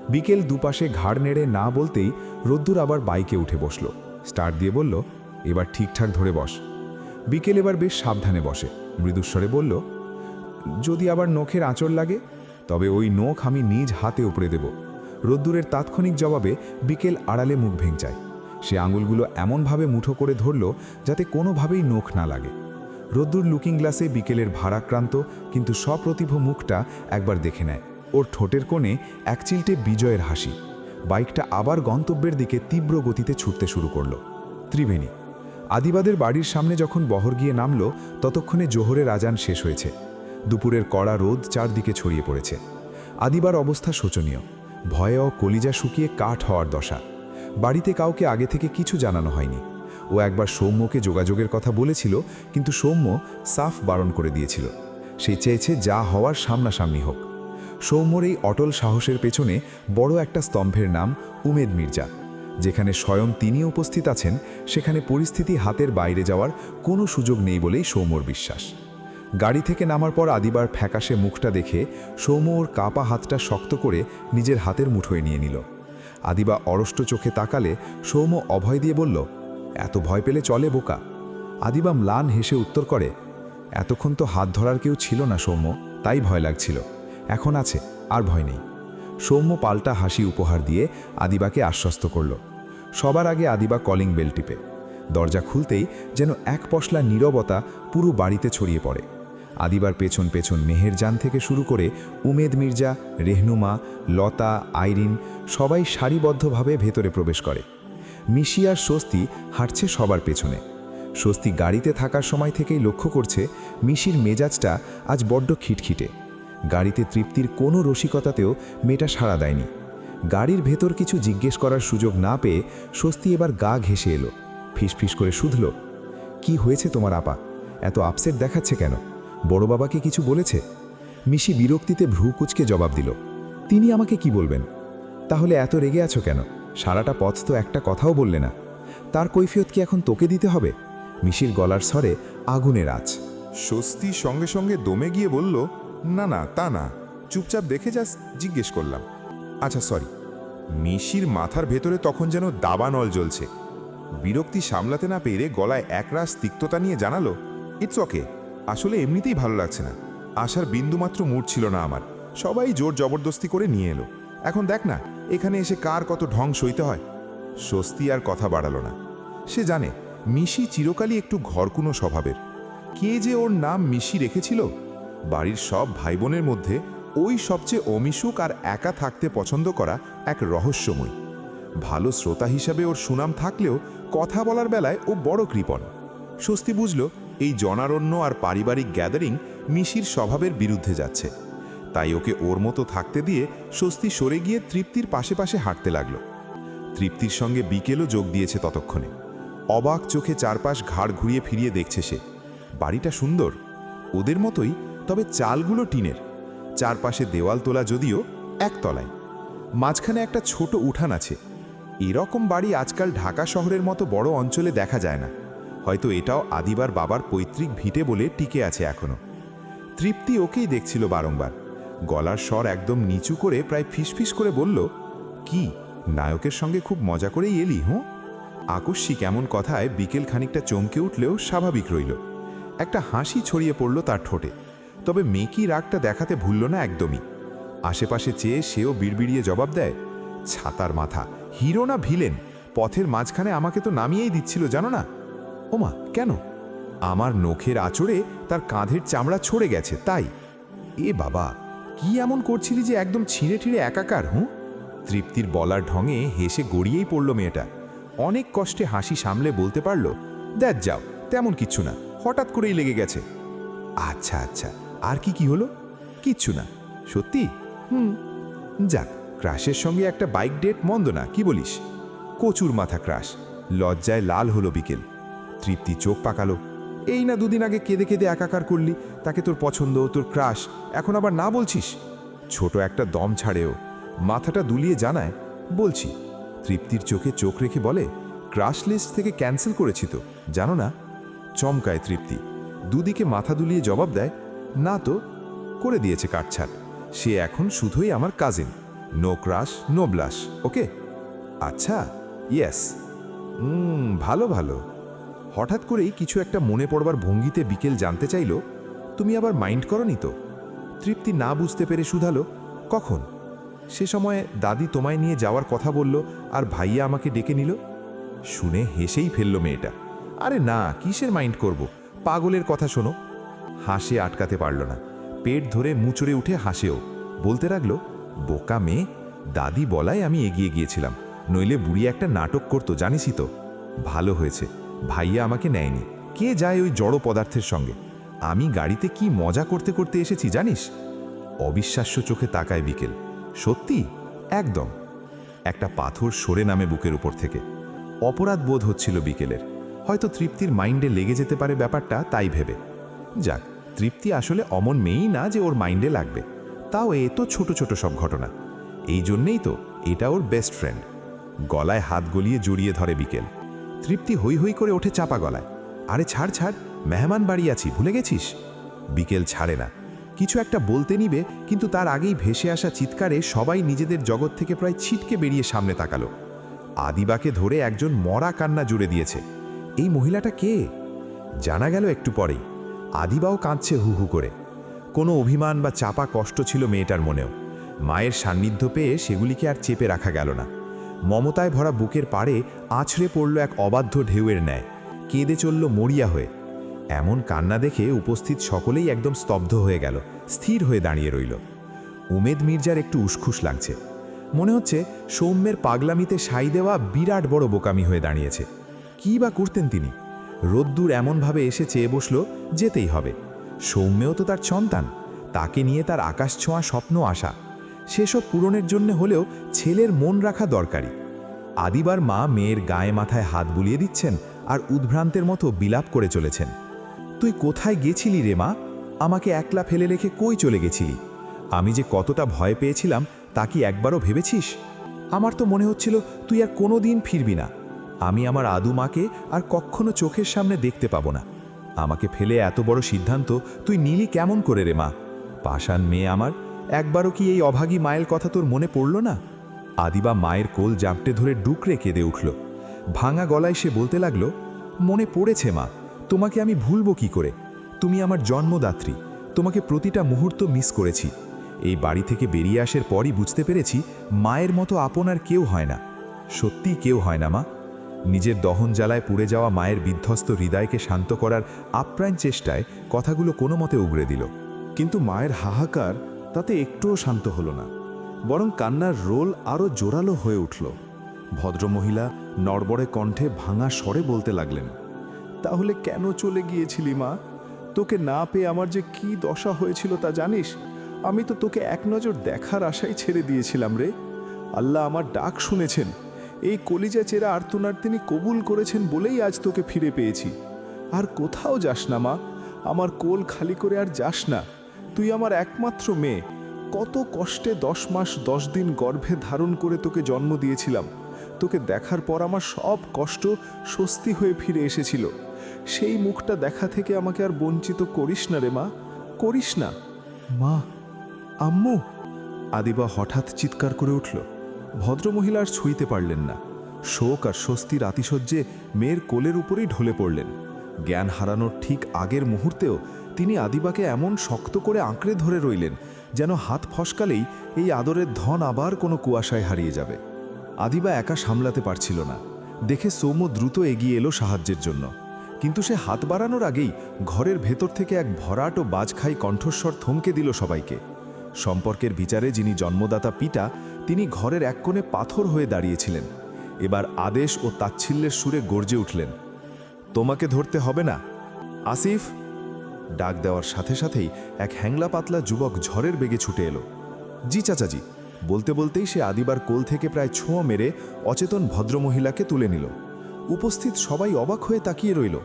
বিকেল দুপাশে ঘাড় নেড়ে না বলতেই রোদ্দুর আবার বাইকে উঠে বসল। স্টার্ট দিয়ে বলল, এবার ঠিকঠাক ধরে বস। বিকেল এবার বেশ সাবধানে বসে, মৃদুস্বরে বলল, যদি আবার নখের আঁচড় লাগে, তবে ওই নখ আমি নিজ হাতে উপড়ে দেব। রোদ্দুরের তাৎক্ষণিক জবাবে বিকেল আড়ালে মুখ ভেঙচায়। সে আঙুলগুলো এমনভাবে মুঠো করে ধরল যাতে কোনোভাবেই নখ না লাগে। রোদ্দুর লুকিং গ্লাসে বিকেলের ভারাক্রান্ত কিন্তু সপ্রতিভ মুখটা একবার দেখে নেয়। ওর ঠোঁটের কোণে একচিলটে বিজয়ের হাসি। বাইকটা আবার গন্তব্যের দিকে তীব্র গতিতে ছুটতে শুরু করল। ত্রিবেণী। আদিবাদের বাড়ির সামনে যখন বহর গিয়ে নামল, ততক্ষণে জোহরের আজান শেষ হয়েছে। দুপুরের কড়া রোদ চারদিকে ছড়িয়ে পড়েছে। আদিবার অবস্থা শোচনীয়, ভয়ে ও কলিজা শুকিয়ে কাঠ হওয়ার দশা। বাড়িতে কাউকে আগে থেকে কিছু জানানো হয়নি। ও একবার সৌম্যকে যোগাযোগের কথা বলেছিল, কিন্তু সৌম্য সাফ বারণ করে দিয়েছিল। সে চেয়েছে যা হওয়ার সামনাসামনি হোক। সৌম্যর এই অটল সাহসের পেছনে বড় একটা স্তম্ভের নাম উমেদ মির্জা। যেখানে স্বয়ং তিনি উপস্থিত আছেন, সেখানে পরিস্থিতি হাতের বাইরে যাওয়ার কোনো সুযোগ নেই বলেই সৌম্যর বিশ্বাস। গাড়ি থেকে নামার পর আদিবার ফ্যাকাশে মুখটা দেখে সৌম্য ওর কাপা হাতটা শক্ত করে নিজের হাতের মুঠোয় নিয়ে নিল। আদিবা অরষ্ট চোখে তাকালে সৌম্য অভয় দিয়ে বলল, এত ভয় পেলে চলে বোকা? আদিবা ম্লান হেসে উত্তর করে, এতক্ষণ তো হাত ধরার কেউ ছিল না সৌম্য, তাই ভয় লাগছিল। এখন আছে, আর ভয় নেই। সৌম্য পাল্টা হাসি উপহার দিয়ে আদিবাকে আশ্বস্ত করল। সবার আগে আদিবা কলিং বেল টিপে। দরজা খুলতেই যেন এক পশলা নীরবতা পুরো বাড়িতে ছড়িয়ে পড়ে। আদিবার পেছন পেছন মেহেরজান থেকে শুরু করে উমেদ মির্জা, রেহনুমা, লতা, আইরিন সবাই সারিবদ্ধভাবে ভেতরে প্রবেশ করে। মিশি আর স্বস্তি হাঁটছে সবার পেছনে। স্বস্তি গাড়িতে থাকার সময় থেকেই লক্ষ্য করছে মিশির মেজাজটা আজ বড্ড খিটখিটে। গাড়িতে তৃপ্তির কোনো রসিকতাতেও মেয়েটা সাড়া দেয়নি। গাড়ির ভেতর কিছু জিজ্ঞেস করার সুযোগ না পেয়ে স্বস্তি এবার গা ঘেঁষে এলো। ফিসফিস করে শুধল, কি হয়েছে তোমার আপা? এত আপসেট দেখাচ্ছে কেন? বড় বাবাকে কিছু বলেছে? মিশি বিরক্তিতে ভ্রু কুচকে জবাব দিল, তিনি আমাকে কি বলবেন? তাহলে এত রেগে আছো কেন? সারাটা পথ তো একটা কথাও বললে না। তার কৈফিয়ত কি এখন তোকে দিতে হবে? মিশির গলার স্বরে আগুনের আঁচ। স্বস্তি সঙ্গে সঙ্গে দমে গিয়ে বলল, না না, তা না, চুপচাপ দেখে যাস, জিজ্ঞেস করলাম। আচ্ছা সরি। মিশির মাথার ভেতরে তখন যেন দাবানল জ্বলছে। বিরক্তি সামলাতে না পেরে গলায় একরাশ তিক্ততা নিয়ে জানালো, ইটস ওকে, আসলে এমনিতেই ভালো লাগছে না। আসার বিন্দুমাত্র মুড ছিল না আমার, সবাই জোর জবরদস্তি করে নিয়ে এলো। এখন দেখ না, এখানে এসে কার কত ঢং সইতে হয়। স্বস্তি আর কথা বাড়ালো না। সে জানে মিশি চিরকালই একটু ঘরকুনো স্বভাবের। কে যে ওর নাম মিশি রেখেছিল? বাড়ির সব ভাই বোনের মধ্যে ওই সবচেয়ে অমিশুক আর একা থাকতে পছন্দ করা এক রহস্যময়। ভালো শ্রোতা হিসাবে ওর সুনাম থাকলেও কথা বলার বেলায় ও বড় কৃপণ। স্বস্তি বুঝল এই জনারণ্য আর পারিবারিক গ্যাদারিং মিশির স্বভাবের বিরুদ্ধে যাচ্ছে। তাই ওকে ওর মতো থাকতে দিয়ে স্বস্তি সরে গিয়ে তৃপ্তির পাশে পাশে হাঁটতে লাগল। তৃপ্তির সঙ্গে বিকেলও যোগ দিয়েছে ততক্ষণে। অবাক চোখে চারপাশ ঘাড় ঘুরিয়ে ফিরিয়ে দেখছে সে। বাড়িটা সুন্দর, ওদের মতোই, তবে চালগুলো টিনের। চারপাশে দেওয়াল তোলা, যদিও একতলায়। মাঝখানে একটা ছোট উঠান আছে। এরকম বাড়ি আজকাল ঢাকা শহরের মতো বড় অঞ্চলে দেখা যায় না। হয়তো এটাও আদিবার বাবার পৈতৃক ভিটে বলে টিকে আছে এখনো। তৃপ্তি ওকেই দেখছিল বারংবার। গলার স্বর একদম নিচু করে প্রায় ফিসফিস করে বলল, কি নায়কের সঙ্গে খুব মজা করেই এলি? হুঁ। আকস্মিক এমন কথায় বিকেল খানিকটা চমকে উঠলেও স্বাভাবিক রইল। একটা হাসি ছড়িয়ে পড়ল তার ঠোঁটে, তবে মেকি রাগটা দেখাতে ভুলল না একদমই। আশেপাশে চেয়ে সেও বিড়বিড়িয়ে জবাব দেয়, ছাতার মাথা, হিরো না ভিলেন? পথের মাঝখানে আমাকে তো নামিয়েই দিচ্ছিল, জানো না? ওমা, কেন? আমার নখের আঁচড়ে তার কাঁধের চামড়া ছড়ে গেছে তাই। এ বাবা, কি এমন করছিলি যে একদম ছিঁড়ে ঠিঁড়ে একাকার? তৃপ্তির বলার ঢঙে হেসে গড়িয়েই পড়ল মেয়েটা। অনেক কষ্টে হাসি সামলে বলতে পারল, দেখ যাও, তেমন কিচ্ছু না, হঠাৎ করেই লেগে গেছে। আচ্ছা আচ্ছা, আর কি হলো? কিচ্ছু না। সত্যি? যাক, ক্রাশের সঙ্গে একটা বাইক ডেট মন্দ না, কি বলিস? কচুর মাথা ক্রাশ। লজ্জায় লাল হলো বিকেল। তৃপ্তি চোখ পাকালো। এই না দুদিন আগে কেঁদে কেঁদে একাকার করলি, তাকে তোর পছন্দ, তোর ক্রাশ, এখন আবার না বলছিস? ছোট একটা দম ছাড়েও মাথাটা দুলিয়ে জানায়, বলছি। তৃপ্তির চোখে চোখ রেখে বলে, ক্রাশ লিস্ট থেকে ক্যান্সেল করেছি তো, জানো না? চমকায় তৃপ্তি, দুদিকে মাথা দুলিয়ে জবাব দেয়, না তো, করে দিয়েছে কাটছাট। সে এখন শুধুই আমার cousin. No crush, no blush, okay? আচ্ছা, ইয়েস। ভালো ভালো। হঠাৎ করেই কিছু একটা মনে পড়বার ভঙ্গিতে বিকেল জানতে চাইল, তুমি আবার মাইন্ড করনি তো? তৃপ্তি না বুঝতে পেরে শুধালো, কখন? সে সময় দাদি তোমায় নিয়ে যাওয়ার কথা বলল আর ভাইয়া আমাকে ডেকে নিল। শুনে হেসেই ফেলল মেয়েটা। আরে না, কিসের মাইন্ড করব, পাগলের কথা শোনো। হাসে আটকাতে পারল না, পেট ধরে মুচড়ে উঠে হাসেও। বলতে লাগলো, বোকা মেয়ে, দাদি বলায় আমি এগিয়ে গিয়েছিলাম, নইলে বুড়ি একটা নাটক করতো, জানিসই তো। ভালো হয়েছে ভাইয়া আমাকে নেয়নি, কে যায় ওই জড় পদার্থের সঙ্গে? আমি গাড়িতে কি মজা করতে করতে এসেছি জানিস? অবিশ্বাস্য চোখে তাকায় বিকেল। সত্যি? একদম। একটা পাথর সরে নামে বুকের উপর থেকে। অপরাধ বোধ হচ্ছিল বিকেলের, হয়তো তৃপ্তির মাইন্ডে লেগে যেতে পারে ব্যাপারটা, তাই ভেবে। যাক, তৃপ্তি আসলে অমন মেয়েই না যে ওর মাইন্ডে লাগবে, তাও এ তো ছোট ছোট সব ঘটনা। এই জন্যেই তো এটা ওর বেস্ট ফ্রেন্ড। গলায় হাত গলিয়ে জড়িয়ে ধরে বিকেল। তৃপ্তি হৈ হৈ করে ওঠে চাপা গলায়, আরে ছাড় ছাড়, মেহমান বাড়ি আছি, ভুলে গেছিস? বিকেল ছাড়ে না, কিছু একটা বলতে নিবে, কিন্তু তার আগেই ভেসে আসা চিৎকারে সবাই নিজেদের জগৎ থেকে প্রায় ছিটকে বেরিয়ে সামনে তাকালো। আদিবাকে ধরে একজন মরা কান্না জুড়ে দিয়েছে। এই মহিলাটা কে? জানা গেল একটু পরেই। আদিবাও কাঁদছে হু হু করে। কোনো অভিমান বা চাপা কষ্ট ছিল মেয়েটার মনেও। মায়ের সান্নিধ্য পেয়ে সেগুলিকে আর চেপে রাখা গেল না। মমতায় ভরা বুকের পাড়ে আছড়ে পড়ল এক অবাধ্য ঢেউয়ের ন্যায়, কেঁদে চলল মরিয়া হয়ে। এমন কান্না দেখে উপস্থিত সকলেই একদম স্তব্ধ হয়ে গেল, স্থির হয়ে দাঁড়িয়ে রইল। উমেদ মির্জার একটু উসখুস লাগছে। মনে হচ্ছে সৌম্যের পাগলামিতে সাই দেওয়া বিরাট বড় বোকামি হয়ে দাঁড়িয়েছে। কী বা করতেন তিনি? রোদ্দুর এমনভাবে এসে চেয়ে বসল, যেতেই হবে। সৌম্যও তো তার সন্তান, তাকে নিয়ে তার আকাশ ছোঁয়া স্বপ্ন আশা, সেসব পূরণের জন্য হলেও ছেলের মন রাখা দরকারি। আদিবার মা মেয়ের গায়ে মাথায় হাত বুলিয়ে দিচ্ছেন আর উদ্ভ্রান্তের মতো বিলাপ করে চলেছেন। তুই কোথায় গেছিলি রে মা? আমাকে একলা ফেলে রেখে কই চলে গেছিলি? আমি যে কতটা ভয় পেয়েছিলাম তা কি একবারও ভেবেছিস? আমার তো মনে হচ্ছিল তুই আর কোনো দিন ফিরবি না। আমি আমার আদু মাকে আর কখনো চোখের সামনে দেখতে পাবো না। আমাকে ফেলে এত বড় সিদ্ধান্ত তুই নিলি কেমন করে রে মা? পাষাণ মেয়ে আমার, একবারও কি এই অভাগী মায়ের কথা তোর মনে পড়ল না? আদিবা মায়ের কোল জাপটে ধরে ডুকরে কেঁদে উঠল। ভাঙা গলায় সে বলতে লাগলো, মনে পড়েছে মা, তোমাকে আমি ভুলবো কি করে? তুমি আমার জন্মদাত্রী, তোমাকে প্রতিটা মুহূর্ত মিস করেছি। এই বাড়ি থেকে বেরিয়ে আসার পরই বুঝতে পেরেছি মায়ের মতো আপন আর কেউ হয় না। সত্যিই কেউ হয় না মা। নিজের দহন জ্বালায় পুড়ে যাওয়া মায়ের বিধ্বস্ত হৃদয়কে শান্ত করার আপ্রাণ চেষ্টায় কথাগুলো কোনো মতে উগড়ে দিল। কিন্তু মায়ের হাহাকার তাতে একটুও শান্ত হলো না, বরং কান্নার রোল আরও জোরালো হয়ে উঠল। ভদ্রমহিলা নড়বড়ে কণ্ঠে ভাঙা স্বরে বলতে লাগলেন, তাহলে কেন চলে গিয়েছিলি মা? তোকে না পেয়ে আমার যে কি দশা হয়েছিল তা জানিস? আমি তো তোকে এক নজর দেখার আশাই ছেড়ে দিয়েছিলাম রে। আল্লাহ আমার ডাক শুনেছেন, এই কলিজা চেরা আর্তনার তিনি কবুল করেছেন বলেই আজ তোকে ফিরে পেয়েছি। আর কোথাও যাস না মা, আমার কোল খালি করে আর যাস না। তুই আমার একমাত্র মেয়ে, কত কষ্টে 10 মাস 10 দিন গর্ভে ধারণ করে তোকে জন্ম দিয়েছিলাম। তোকে দেখার পর আমার সব কষ্ট স্বস্তি হয়ে ফিরে এসেছিল। সেই মুখটা দেখা থেকে আমাকে আর বঞ্চিত করিস না রে মা, করিস না। মা, আম্মু! আদিবা হঠাৎ চিৎকার করে উঠল। ভদ্রমহিলা আর ছুঁইতে পারলেন না। শোক আর স্বস্তির আতিশয্যে মেয়ের কোলের উপরেই ঢলে পড়লেন। জ্ঞান হারানোর ঠিক আগের মুহূর্তেও তিনি আদিবাকে এমন শক্ত করে আঁকড়ে ধরে রইলেন যেন হাত ফসকালেই এই আদরের ধন আবার কোনো কুয়াশায় হারিয়ে যাবে। আদিবা একা সামলাতে পারছিল না। দেখে সৌম্য দ্রুত এগিয়ে এলো সাহায্যের জন্য। কিন্তু সে হাত বাড়ানোর আগেই ঘরের ভেতর থেকে এক ভরাট ও বাজখাই কণ্ঠস্বর থমকে দিল সবাইকে। সম্পর্কের বিচারে যিনি জন্মদাতা পিতা, তিনি ঘরের এক কোণে পাথর হয়ে দাঁড়িয়েছিলেন। এবার আদেশ ও তাচ্ছিল্যের সুরে গর্জে উঠলেন, তোমাকে ধরতে হবে না আসিফ। ডাক দেওয়ার সাথে সাথেই এক হ্যাংলা পাতলা যুবক ঝড়ের বেগে ছুটে এলো। জি চাচাজি, বলতে বলতেই সে আদিবার কোল থেকে প্রায় ছোঁয়া মেরে অচেতন ভদ্রমহিলাকে তুলে নিল। উপস্থিত সবাই অবাক হয়ে তাকিয়ে রইল।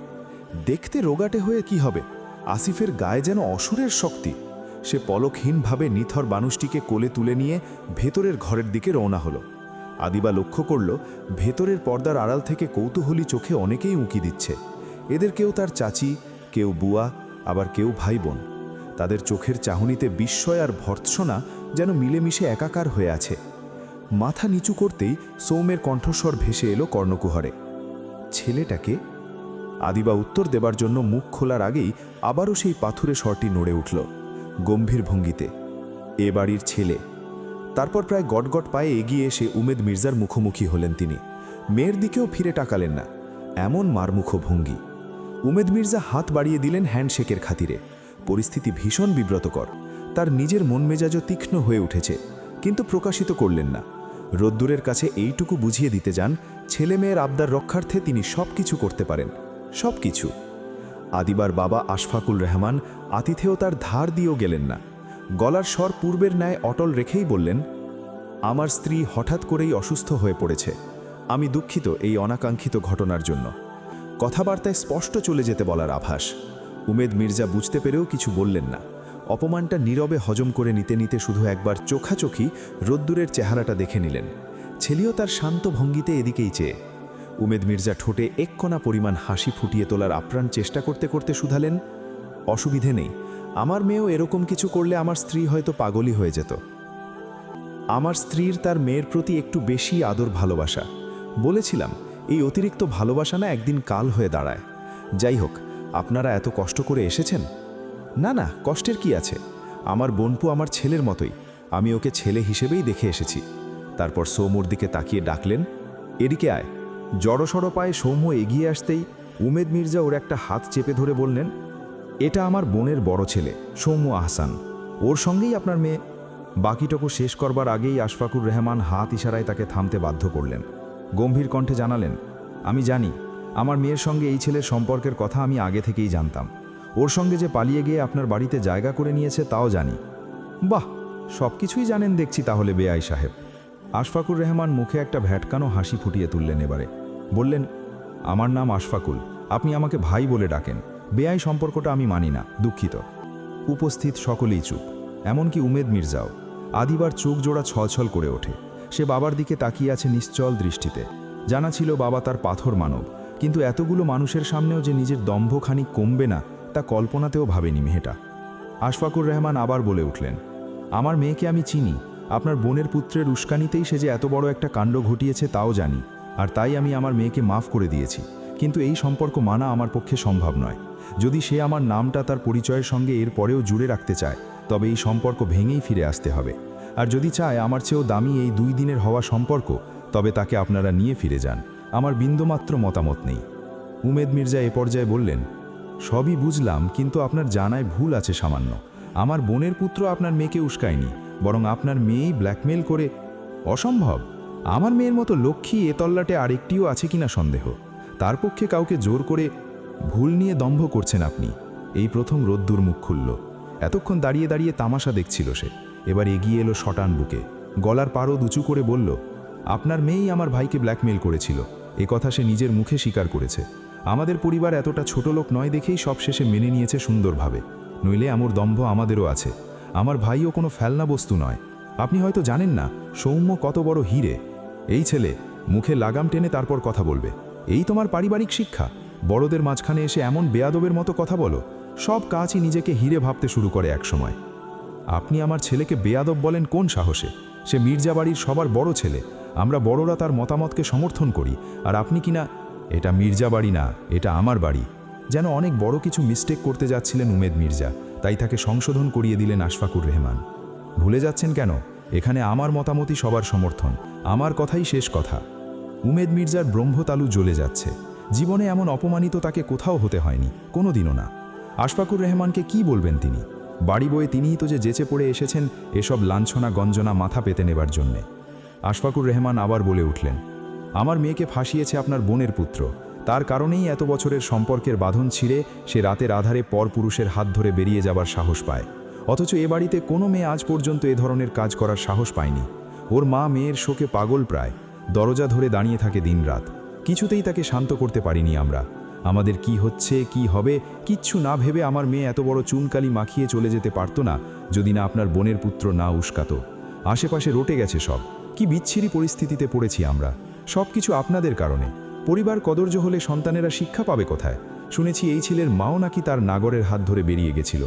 দেখতে রোগাটে হয়ে কি হবে, আসিফের গায়ে যেন অসুরের শক্তি। সে পলকহীনভাবে নিথর মানুষটিকে কোলে তুলে নিয়ে ভেতরের ঘরের দিকে রওনা হলো। আদিবা লক্ষ্য করল, ভেতরের পর্দার আড়াল থেকে কৌতূহলী চোখে অনেকেই উঁকি দিচ্ছে। এদের কেউ তার চাচি, কেউ বুয়া, আবার কেউ ভাই বোন। তাদের চোখের চাহনিতে বিস্ময় আর ভর্ৎসনা যেন মিলেমিশে একাকার হয়ে আছে। মাথা নিচু করতেই সৌমের কণ্ঠস্বর ভেসে এলো কর্ণকুহরে, ছেলেটাকে? আদিবা উত্তর দেবার জন্য মুখ খোলার আগেই আবারও সেই পাথুরে স্বরটি নড়ে উঠল গম্ভীর ভঙ্গিতে, এ বাড়ির ছেলে। তারপর প্রায় গটগট পায়ে এগিয়ে এসে উমেদ মির্জার মুখোমুখি হলেন তিনি। মেয়ের দিকেও ফিরে তাকালেন না, এমন মারমুখ ভঙ্গি। উমেদ মির্জা হাত বাড়িয়ে দিলেন হ্যান্ডশেকের খাতিরে। পরিস্থিতি ভীষণ বিব্রতকর। তার নিজের মন মেজাজও তীক্ষ্ণ হয়ে উঠেছে, কিন্তু প্রকাশিত করলেন না। রোদ্দুরের কাছে এইটুকু বুঝিয়ে দিতে যান, ছেলে মেয়ের আবদার রক্ষার্থে তিনি সব কিছু করতে পারেন, সব কিছু। আদিবার বাবা আশফাকুল রহমান আতিথেয়তার ধার দিয়েও গেলেন না। গলার স্বর পূর্বের ন্যায় অটল রেখেই বললেন, আমার স্ত্রী হঠাৎ করেই অসুস্থ হয়ে পড়েছে। আমি দুঃখিত এই অনাকাঙ্ক্ষিত ঘটনার জন্য। কথাবার্তায় স্পষ্ট চলে যেতে বলার আভাস। উমেদ মির্জা বুঝতে পেরেও কিছু বললেন না। অপমানটা নীরবে হজম করে নিতে নিতে শুধু একবার চোখাচোখি রোদ্দুরের চেহারাটা দেখে নিলেন। ছেলেও তার শান্ত ভঙ্গিতে এদিকেই চেয়ে। উমেদ মির্জা ঠোঁটে এক কণা পরিমাণ হাসি ফুটিয়ে তোলার আপ্রাণ চেষ্টা করতে করতে শুধালেন, অসুবিধে নেই, আমার মেয়েও এরকম কিছু করলে আমার স্ত্রী হয়তো পাগলই হয়ে যেত। আমার স্ত্রীর তার মেয়ের প্রতি একটু বেশি আদর ভালোবাসা। বলেছিলাম, এই অতিরিক্ত ভালোবাসা না একদিন কাল হয়ে দাঁড়ায়। যাই হোক, আপনারা এত কষ্ট করে এসেছেন। না না, কষ্টের কি আছে, আমার বোনপু আমার ছেলের মতোই, আমি ওকে ছেলে হিসেবেই দেখে এসেছি। তারপর সৌম্যর দিকে তাকিয়ে ডাকলেন, এদিকে আয়। জড়সড় পায়ে সৌম্য এগিয়ে আসতেই উমেদ মির্জা ওর একটা হাত চেপে ধরে বললেন, এটা আমার বোনের বড় ছেলে সৌম্য আহসান, ওর সঙ্গেই আপনার মেয়ে। বাকিটুকু শেষ করবার আগেই আশফাকুর রহমান হাত ইশারায় তাকে থামতে বাধ্য করলেন। গম্ভীর কণ্ঠে জানালেন, আমি জানি আমার মেয়ের সঙ্গে এই ছেলের সম্পর্কের কথা আমি আগে থেকেই জানতাম। ওর সঙ্গে যে পালিয়ে গিয়ে আপনার বাড়িতে জায়গা করে নিয়েছে তাও জানি। বাহ, সব কিছুই জানেন দেখছি তাহলে বেআই সাহেব। আশফাকুর রহমান মুখে একটা ভ্যাটকানো হাসি ফুটিয়ে তুললেন। এবারে বললেন, আমার নাম আশফাকুল, আপনি আমাকে ভাই বলে ডাকেন। বেআই সম্পর্কটা আমি মানি না, দুঃখিত। উপস্থিত সকলেই চুপ, এমনকি উমেদ মির্জাও। আদিবার চোখ জোড়া ছলছল করে ওঠে। সে বাবার দিকে তাকিয়ে আছে নিশ্চল দৃষ্টিতে। জানা ছিল বাবা তার পাথর মানব, কিন্তু এতগুলো মানুষের সামনেও যে নিজের দম্ভ খানিক কমবে না তা কল্পনাতেও ভাবেনি মেয়েটা। আশফাকুর রহমান আবার বলে উঠলেন, আমার মেয়েকে আমি চিনি। আপনার বোনের পুত্রের উস্কানিতেই সে যে এত বড় একটা কাণ্ড ঘটিয়েছে তাও জানি, আর তাই আমি আমার মেয়েকে মাফ করে দিয়েছি। কিন্তু এই সম্পর্ক মানা আমার পক্ষে সম্ভব নয়। যদি সে আমার নামটা তার পরিচয়ের সঙ্গে এর পরেও জুড়ে রাখতে চায়, তবে এই সম্পর্ক ভেঙেই ফিরে আসতে হবে। আর যদি চায় আমার চেয়েও দামি এই 2 দিনের হওয়া সম্পর্ক, তবে তাকে আপনারা নিয়ে ফিরে যান। আমার বিন্দুমাত্র মতামত নেই। উমেদ মির্জা এ পর্যায়ে বললেন, সবই বুঝলাম, কিন্তু আপনার জানায় ভুল আছে সামান্য। আমার বোনের পুত্র আপনার মেয়েকে উস্কায়নি, বরং আপনার মেয়েই ব্ল্যাকমেল করে। অসম্ভব। আমার মেয়ের মতো লক্ষ্মী এ তল্লাটে আরেকটিও আছে কিনা সন্দেহ। তার পক্ষে কাউকে জোর করে। ভুল নিয়ে দম্ভ করছেন আপনি। এই প্রথম রোদ্দুর মুখ খুলল। এতক্ষণ দাঁড়িয়ে দাঁড়িয়ে তামাশা দেখছিল সে। এবার এগিয়ে এলো শটান বুকে, গলার পারদ উঁচু করে বলল, আপনার মেয়েই আমার ভাইকে ব্ল্যাকমেল করেছিল। এ কথা সে নিজের মুখে স্বীকার করেছে। আমাদের পরিবার এতটা ছোট লোক নয় দেখেই সব শেষে মেনে নিয়েছে সুন্দরভাবে, নইলে এমন দম্ভ আমাদেরও আছে। আমার ভাইও কোনো ফেলনা বস্তু নয়। আপনি হয়তো জানেন না সৌম্য কত বড় হিরে। এই ছেলে মুখে লাগাম টেনে তারপর কথা বলবে, এই তোমার পারিবারিক শিক্ষা? বড়দের মাঝখানে এসে এমন বেয়াদবের মতো কথা বলো। সব কাজই নিজেকে হিরে ভাবতে শুরু করে একসময়। আপনি আমার ছেলেকে বেয়াদব বলেন কোন সাহসে? সে মির্জা বাড়ির সবার বড় ছেলে। আমরা বড়রা তার মতামতকে সমর্থন করি, আর আপনি কিনা। এটা মির্জা বাড়ি না, এটা আমার বাড়ি। যেন অনেক বড় কিছু মিস্টেক করতে যাচ্ছিলেন উমেদ মির্জা, তাই তাকে সংশোধন করিয়ে দিলেন আশফাকুর রহমান। ভুলে যাচ্ছেন কেন? এখানে আমার মতামতই সবার সমর্থন, আমার কথাই শেষ কথা। উমেদ মির্জার ব্রহ্মতালু জ্বলে যাচ্ছে। জীবনে এমন অপমানিত তাকে কোথাও হতে হয়নি, কোনোদিনও না। আশফাকুর রহমানকে কি বলবেন তিনি? বাড়ি বয়ে তিনিই তো যে যেচে পড়ে এসেছেন এসব লাঞ্ছনা গঞ্জনা মাথা পেতে নেবার জন্যে। আশফাকুর রহমান আবার বলে উঠলেন, আমার মেয়েকে ফাঁসিয়েছে আপনার বোনের পুত্র, তার কারণেই এত বছরের সম্পর্কের বাঁধন ছিঁড়ে সে রাতের আধারে পরপুরুষের হাত ধরে বেরিয়ে যাবার সাহস পায়। অথচ এ বাড়িতে কোনো মেয়ে আজ পর্যন্ত এ ধরনের কাজ করার সাহস পায়নি। ওর মা মেয়ের শোকে পাগল প্রায়, দরজা ধরে দাঁড়িয়ে থাকে দিনরাত। কিছুতেই তাকে শান্ত করতে পারিনি আমরা। আমাদের কি হচ্ছে কি হবে কিচ্ছু না ভেবে আমার মেয়ে এত বড় চুনকালি মাখিয়ে চলে যেতে পারতো না যদি না আপনার বোনের পুত্র না উস্কাতো। আশেপাশে রটে গেছে সব। কি বিচ্ছিরি পরিস্থিতিতে পড়েছি আমরা, সব কিছু আপনাদের কারণে। পরিবার কদর্য হলে সন্তানেরা শিক্ষা পাবে কোথায়? শুনেছি এই ছেলের মাও নাকি তার নাগরের হাত ধরে বেরিয়ে গেছিল।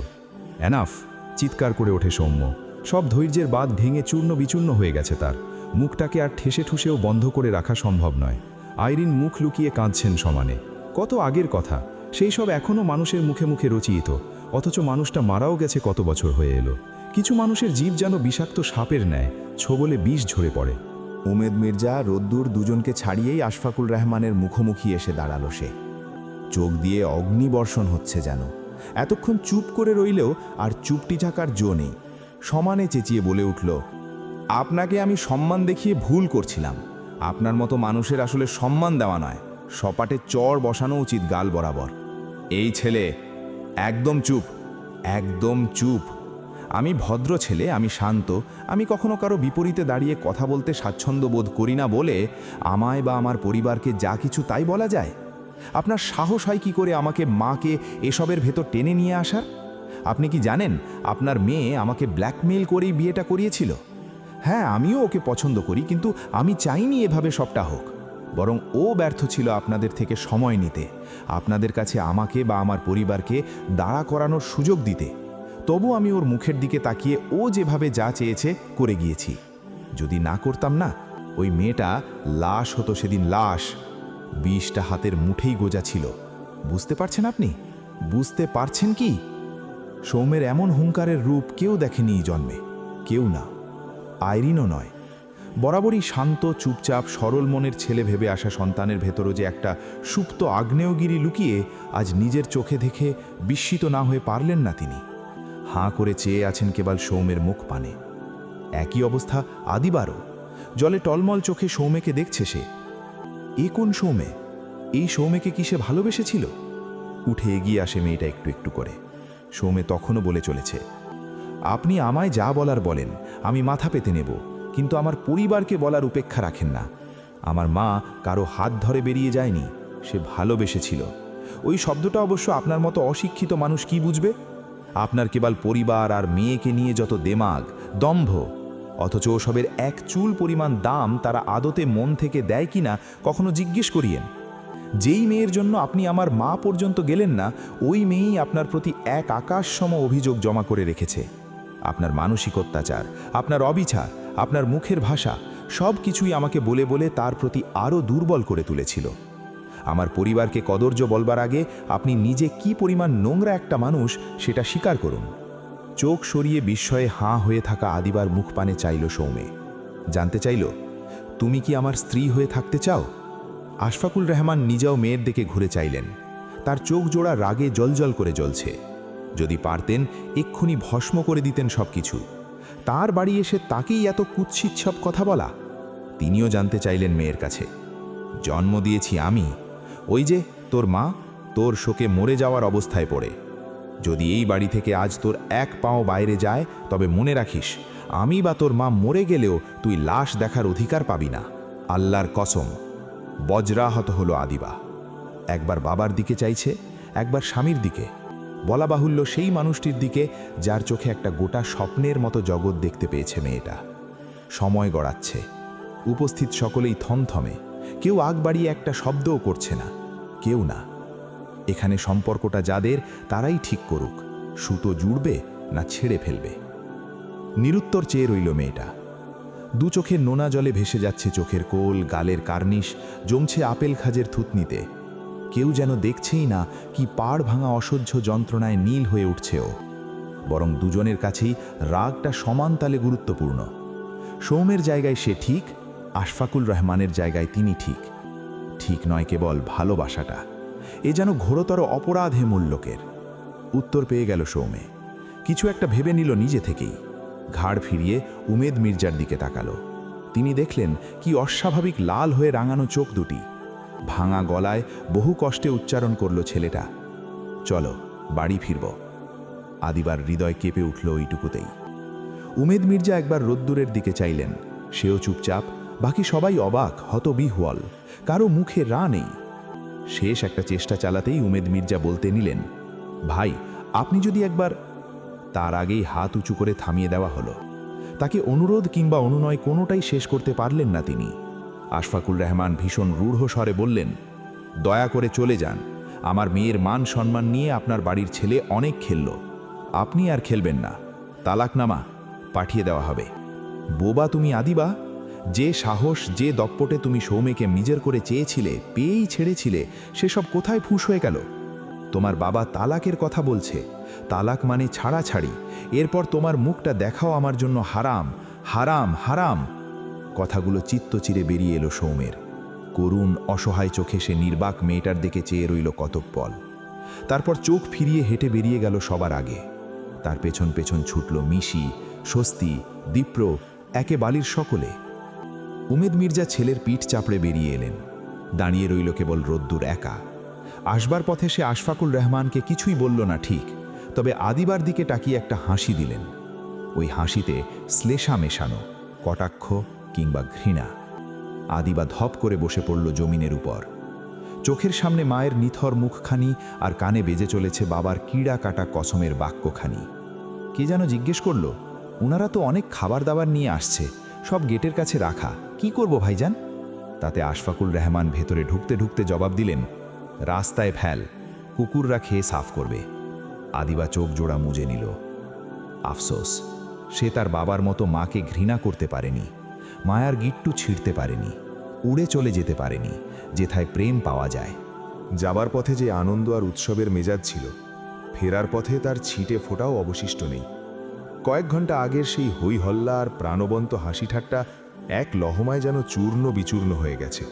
এনাফ! চিৎকার করে ওঠে সৌম্য। সব ধৈর্যের বাঁধ ভেঙে চূর্ণ বিচূর্ণ হয়ে গেছে তার। মুখটাকে আর ঠেসে ঠুসেও বন্ধ করে রাখা সম্ভব নয়। আইরিন মুখ লুকিয়ে কাঁদছেন সমানে। কত আগের কথা, সেই সব এখনও মানুষের মুখে মুখে রচিত, অথচ মানুষটা মারাও গেছে কত বছর হয়ে এলো। কিছু মানুষের জীব যেন বিষাক্ত সাপের ন্যায়, ছোবলে বিষ ঝরে পড়ে। উমেদ মির্জা, রোদ্দুর দুজনকে ছাড়িয়েই আশফাকুল রহমানের মুখোমুখি এসে দাঁড়ালো সে। চোখ দিয়ে অগ্নিবর্ষণ হচ্ছে যেন। এতক্ষণ চুপ করে রইলেও আর চুপটি থাকার জো নেই। সমানে চেঁচিয়ে বলে উঠল, আপনাকে আমি সম্মান দেখিয়ে ভুল করছিলাম। আপনার মতো মানুষের আসলে সম্মান দেওয়া নয়, সপাটে চর বসানো উচিত গাল বরাবর। এই ছেলে একদম চুপ, একদম চুপ। আমি ভদ্র ছেলে, আমি শান্ত, আমি কখনো কারো বিপরীতে দাঁড়িয়ে কথা বলতে স্বাচ্ছন্দ্য বোধ করি না বলে আমায় বা আমার পরিবারকে যা কিছু তাই বলা যায়? আপনার সাহস হয় কি করে আমাকে মাকে এসবের ভেতর টেনে নিয়ে আসার? আপনি কি জানেন আপনার মেয়ে আমাকে ব্ল্যাকমেইল করেই বিয়েটা করিয়েছিল? হ্যাঁ, আমিও ওকে পছন্দ করি, কিন্তু আমি চাইনি এভাবে সবটা হোক। বরং ও ব্যর্থ ছিল আপনাদের থেকে সময় নিতে, আপনাদের কাছে আমাকে বা আমার পরিবারকে দাঁড়া করানোর সুযোগ দিতে। তবু আমি ওর মুখের দিকে তাকিয়ে ও যেভাবে যা চেয়েছে করে গিয়েছি। যদি না করতাম না, ওই মেয়েটা লাশ হতো সেদিন, লাশ। বিষটা হাতের মুঠেই গোজা ছিল। বুঝতে পারছেন আপনি? বুঝতে পারছেন কি? সৌমের এমন হুঙ্কারের রূপ কেউ দেখেনি এই জন্মে, কেউ না, আইরিনও নয়। বরাবরই শান্ত, চুপচাপ, সরল মনের ছেলে ভেবে আসা সন্তানের ভেতরও যে একটা সুপ্ত আগ্নেয়গিরি লুকিয়ে আজ নিজের চোখে দেখে বিস্মিত না হয়ে পারলেন না তিনি। হাঁ করে চেয়ে আছেন কেবল সৌমের মুখ পানে। একই অবস্থা আদিবারও। জলে টলমল চোখে সৌমেকে দেখছে সে। এ কোন সৌমে? এই সৌমেকে কি সে ভালোবেসেছিল? উঠে এগিয়ে আসে মেয়েটা একটু একটু করে। সৌমে তখনও বলে চলেছে, আপনি আমায় যা বলার বলেন, আমি মাথা পেতে নেব, কিন্তু আমার পরিবারকে বলার উপেক্ষা রাখেন না। আমার মা কারো হাত ধরে বেরিয়ে যায়নি, সে ভালোবেসেছিল। ওই শব্দটা অবশ্য আপনার মতো অশিক্ষিত মানুষ কি বুঝবে? আপনার কেবল পরিবার আর মেয়েকে নিয়ে যত দেমাগ, দম্ভ, অথচ ওসবের এক চুল পরিমাণ দাম তারা আদতে মন থেকে দেয় কিনা কখনো জিজ্ঞেস করিয়েন। যেই মেয়ের জন্য আপনি আমার মা পর্যন্ত গেলেন না, ওই মেয়েই আপনার প্রতি এক আকাশসম অভিযোগ জমা করে রেখেছে। আপনার মানসিক অত্যাচার, আপনার অবিচার, আপনার মুখের ভাষা, সব কিছুই আমাকে বলে বলে তার প্রতি আরও দুর্বল করে তুলেছিল। আমার পরিবারকে কদর্য বলবার আগে আপনি নিজে কি পরিমাণ নোংরা একটা মানুষ সেটা স্বীকার করুন। চোখ সরিয়ে বিস্ময়ে হাঁ হয়ে থাকা আদিবার মুখ পানে চাইল সৌমে। জানতে চাইল, তুমি কি আমার স্ত্রী হয়ে থাকতে চাও? আশফাকুল রহমান নিজেও মেয়ের দিকে ঘুরে চাইলেন। তার চোখ জোড়া রাগে জলজল করে জ্বলছে। যদি পারতেন এক্ষুনি ভস্ম করে দিতেন সব কিছু। তার বাড়ি এসে তাকেই এত কুৎসিত সব কথা বলা। তিনিও জানতে চাইলেন মেয়ের কাছে, জন্ম দিয়েছি আমি, ওই যে তোর মা তোর শোকে মরে যাওয়ার অবস্থায় পড়ে। যদি এই বাড়ি থেকে আজ তোর এক পাও বাইরে যায়, তবে মনে রাখিস, আমি বা তোর মা মরে গেলেও তুই লাশ দেখার অধিকার পাবি না। আল্লাহর কসম। বজ্রাহত হলো আদিবা। একবার বাবার দিকে চাইছে, একবার স্বামীর দিকে, বলা বাহুল্য সেই মানুষটির দিকে যার চোখে একটা গোটা স্বপ্নের মতো জগৎ দেখতে পেয়েছে মেয়েটা। সময় গড়াচ্ছে। উপস্থিত সকলেই থমথমে, কেউ আগ বাড়িয়ে একটা শব্দও করছে না, কেউ না। এখানে সম্পর্কটা যাদের, তারাই ঠিক করুক, সুতো জুড়বে না ছেড়ে ফেলবে। নিরুত্তর চেয়ে রইল মেয়েটা। দু চোখের নোনা জলে ভেসে যাচ্ছে চোখের কোল, গালের কার্নিশ জমছে আপেল খাজের থুতনিতে। কেউ যেন দেখছেই না কি পাড় ভাঙা অসহ্য যন্ত্রণায় নীল হয়ে উঠছে ও। বরং দুজনের কাছেই রাগটা সমান তালে গুরুত্বপূর্ণ। সৌমের জায়গায় সে ঠিক, আশফাকুল রহমানের জায়গায় তিনি ঠিক। ঠিক নয় কেবল ভালোবাসাটা, এ যেন ঘোরতর অপরাধ হে মূল্যকের। উত্তর পেয়ে গেল সৌমে। কিছু একটা ভেবে নিল নিজে থেকেই। ঘাড় ফিরিয়ে উমেদ মির্জার দিকে তাকালো। তিনি দেখলেন কি অস্বাভাবিক লাল হয়ে রাঙানো চোখ দুটি। ভাঙা গলায় বহু কষ্টে উচ্চারণ করল ছেলেটা, চলো বাড়ি ফিরব। আদিবার হৃদয় কেঁপে উঠল ওইটুকুতেই। উমেদ মির্জা একবার রোদ্দুরের দিকে চাইলেন, সেও চুপচাপ। বাকি সবাই অবাক, হতবিহ্বল, কারো মুখে রা নেই। শেষ একটা চেষ্টা চালাতেই উমেদ মির্জা বলতে নিলেন, ভাই আপনি যদি একবার। তার আগেই হাত উঁচু করে থামিয়ে দেওয়া হলো। তাকে অনুরোধ কিংবা অনুনয় কোনোটাই শেষ করতে পারলেন না তিনি। আশফাকুল রহমান ভীষণ রূঢ় স্বরে বললেন, দয়া করে চলে যান। আমার মেয়ের মান সম্মান নিয়ে আপনার বাড়ির ছেলে অনেক খেলল, আপনি আর খেলবেন না। তালাকনামা পাঠিয়ে দেওয়া হবে। বোবা তুমি আদিবা, যে সাহস যে দপ্পটে তুমি সৌমেকে নিজের করে চেয়েছিলে, পেয়েই ছেড়েছিলে, সেসব কোথায় ফুঁস হয়ে গেল? তোমার বাবা তালাকের কথা বলছে, তালাক মানে ছাড়াছাড়ি। এরপর তোমার মুখটা দেখাও আমার জন্য হারাম, হারাম, হারাম। কথাগুলো চিত্ত চিরে বেরিয়ে এলো সৌমের। করুণ অসহায় চোখে সে নির্বাক মেয়েটার দিকে চেয়ে রইল কতক পল। তারপর চোখ ফিরিয়ে হেঁটে বেরিয়ে গেল সবার আগে। তার পেছন পেছন ছুটল মিশি, স্বস্তি, দীপ্র, একে বালির সকলে। উমেদ মির্জা ছেলের পিঠ চাপড়ে বেরিয়ে এলেন। দাঁড়িয়ে রইল কেবল রোদ্দুর একা। আসবার পথে সে আশফাকুল রহমানকে কিছুই বলল না ঠিক, তবে আদিবার দিকে তাকিয়ে একটা হাসি দিলেন। ওই হাসিতে শ্লেষা মেশানো, কটাক্ষ কিংবা ঘৃণা। আদিবা ধপ করে বসে পড়ল জমিনের উপর। চোখের সামনে মায়ের নিথর মুখখানি, আর কানে বেজে চলেছে বাবার কীড়া কাটা কসমের বাক্যখানি। কে যেন জিজ্ঞেস করল, ওনারা তো অনেক খাবার দাবার নিয়ে আসছে, সব গেটের কাছে রাখা, কি করব ভাইজান? তাতে আশফাকুল রহমান ভেতরে ঢুকতে ঢুকতে জবাব দিলেন, রাস্তায় ফেল, কুকুররা খেয়ে সাফ করবে। আদিবা চোখ জোড়া মুজে নিল। আফসোস, সে তার বাবার মতো মাকে ঘৃণা করতে পারেনি, মায়ার গিট্টু ছিঁড়তে পারেনি, উড়ে চলে যেতে পারেনি যেথায় প্রেম পাওয়া যায়। যাবার পথে যে আনন্দ আর উৎসবের মেজাজ ছিল, ফেরার পথে তার ছিটে ফোটাও অবশিষ্ট নেই। কয়েক ঘন্টা আগের সেই হই হল্লা আর প্রাণবন্ত হাসি ঠাট্টা এক লহমায় যেন চূর্ণ বিচূর্ণ হয়ে গেছে।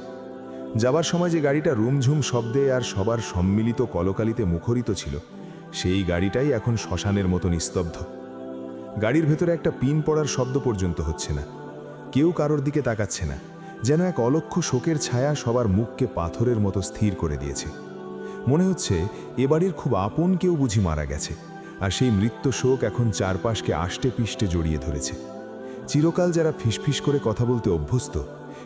যাবার সময় যে গাড়িটা রুমঝুম শব্দে আর সবার সম্মিলিত কলকালিতে মুখরিত ছিল, সেই গাড়িটাই এখন শ্মশানের মতো নিস্তব্ধ। গাড়ির ভেতরে একটা পিন পড়ার শব্দ পর্যন্ত হচ্ছে না। কেউ কারোর দিকে তাকাচ্ছে না, যেন এক অলক্ষ শোকের ছায়া সবার মুখকে পাথরের মতো স্থির করে দিয়েছে। মনে হচ্ছে এ বাড়ির খুব আপন কেউ বুঝি মারা গেছে, আর সেই মৃত্যু শোক এখন চারপাশকে আষ্টে পিষ্টে জড়িয়ে ধরেছে। চিরকাল যারা ফিসফিস করে কথা বলতে অভ্যস্ত,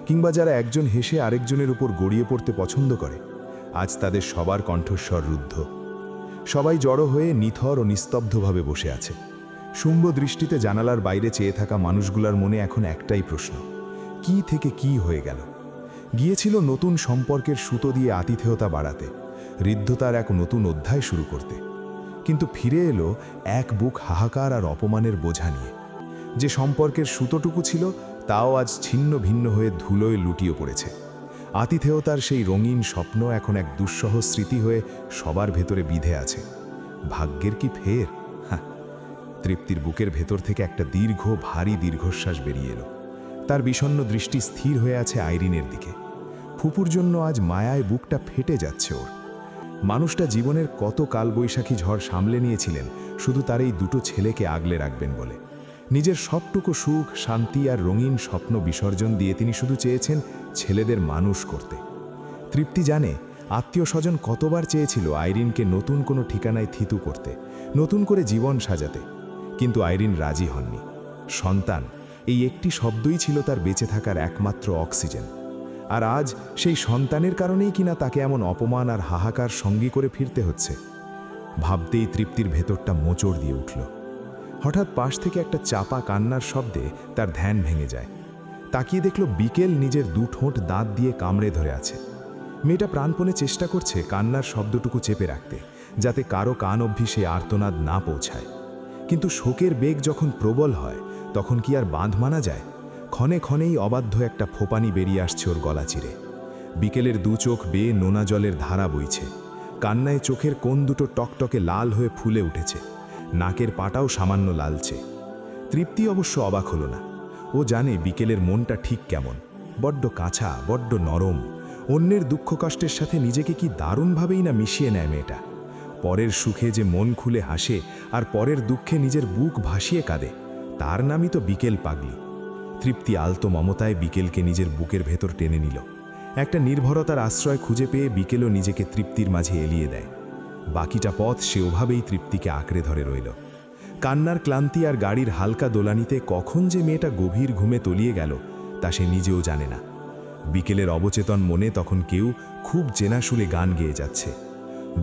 কিংবা যারা একজন হেসে আরেকজনের উপর গড়িয়ে পড়তে পছন্দ করে, আজ তাদের সবার কণ্ঠস্বর রুদ্ধ। সবাই জড়ো হয়ে নিথর ও নিস্তব্ধভাবে বসে আছে। শুম্ভ দৃষ্টিতে জানালার বাইরে চেয়ে থাকা মানুষগুলোর মনে এখন একটাই প্রশ্ন, কি থেকে কি হয়ে গেল? গিয়েছিল নতুন সম্পর্কের সুতো দিয়ে আতিথেয়তা বাড়াতে, হৃদ্ধতার এক নতুন অধ্যায় শুরু করতে, কিন্তু ফিরে এলো এক বুক হাহাকার আর অপমানের বোঝা নিয়ে। যে সম্পর্কের সুতোটুকু ছিল, তাও আজ ছিন্ন ভিন্ন হয়ে ধুলোয় লুটিয়ে পড়েছে। আতিথেয়তার সেই রঙিন স্বপ্ন এখন এক দুঃসহ স্মৃতি হয়ে সবার ভেতরে বিধে আছে। ভাগ্যের কি ফের? তৃপ্তির বুকের ভেতর থেকে একটা দীর্ঘ ভারী দীর্ঘশ্বাস বেরিয়ে এলো। তার বিষণ্ণ দৃষ্টি স্থির হয়ে আছে আইরিনের দিকে। ফুপুর জন্য আজ মায়ায় বুকটা ফেটে যাচ্ছে ওর। মানুষটা জীবনের কত কালবৈশাখী ঝড় সামলে নিয়েছিলেন শুধু তার এই দুটো ছেলেকে আগলে রাখবেন বলে। নিজের সবটুকু সুখ, শান্তি আর রঙিন স্বপ্ন বিসর্জন দিয়ে তিনি শুধু চেয়েছেন ছেলেদের মানুষ করতে। তৃপ্তি জানে আত্মীয় স্বজন কতবার চেয়েছিল আইরিনকে নতুন কোনো ঠিকানায় থিতু করতে, নতুন করে জীবন সাজাতে, কিন্তু আইরিন রাজি হননি। সন্তান, এই একটি শব্দই ছিল তার বেঁচে থাকার একমাত্র অক্সিজেন। আর আজ সেই সন্তানের কারণেই কিনা তাকে এমন অপমান আর হাহাকার সঙ্গী করে ফিরতে হচ্ছে। ভাবতেই তৃপ্তির ভেতরটা মোচড় দিয়ে উঠল। হঠাৎ পাশ থেকে একটা চাপা কান্নার শব্দে তার ধ্যান ভেঙে যায়। তাকিয়ে দেখল বিকেল নিজের দু ঠোঁট দাঁত দিয়ে কামড়ে ধরে আছে। মেয়েটা প্রাণপণে চেষ্টা করছে কান্নার শব্দটুকু চেপে রাখতে, যাতে কারো কান অবধি সে আর্তনাদ না পৌঁছায়। কিন্তু শোকের বেগ যখন প্রবল হয়, তখন কি আর বাঁধ মানা যায়? ক্ষণে ক্ষণেই অবাধ্য একটা ফোপানি বেরিয়ে আসছে ওর গলা চিরে। বিকেলের দু চোখ বেয়ে নোনা জলের ধারা বইছে। কান্নায় চোখের কোণ দুটো টকটকে লাল হয়ে ফুলে উঠেছে, নাকের পাটাও সামান্য লালচে। তৃপ্তি অবশ্য অবাক হলো না। ও জানে বিকেলের মনটা ঠিক কেমন, বড্ড কাঁচা, বড্ড নরম। অন্যের দুঃখ কষ্টের সাথে নিজেকে কি দারুণভাবেই না মিশিয়ে নেয় মেয়েটা। পরের সুখে যে মন খুলে হাসে আর পরের দুঃখে নিজের বুক ভাসিয়ে কাঁদে, তার নামই তো বিকেল পাগলি। তৃপ্তি আলতো মমতায় বিকেলকে নিজের বুকের ভেতর টেনে নিল। একটা নির্ভরতার আশ্রয় খুঁজে পেয়ে বিকেলও নিজেকে তৃপ্তির মাঝে এলিয়ে দেয়। বাকিটা পথ সে ওভাবেই তৃপ্তিকে আঁকড়ে ধরে রইল। কান্নার ক্লান্তি আর গাড়ির হালকা দোলানিতে কখন যে মেয়েটা গভীর ঘুমে তলিয়ে গেল তা সে নিজেও জানে না। বিকেলের অবচেতন মনে তখন কেউ খুব চেনা সুরে গান গেয়ে যাচ্ছে,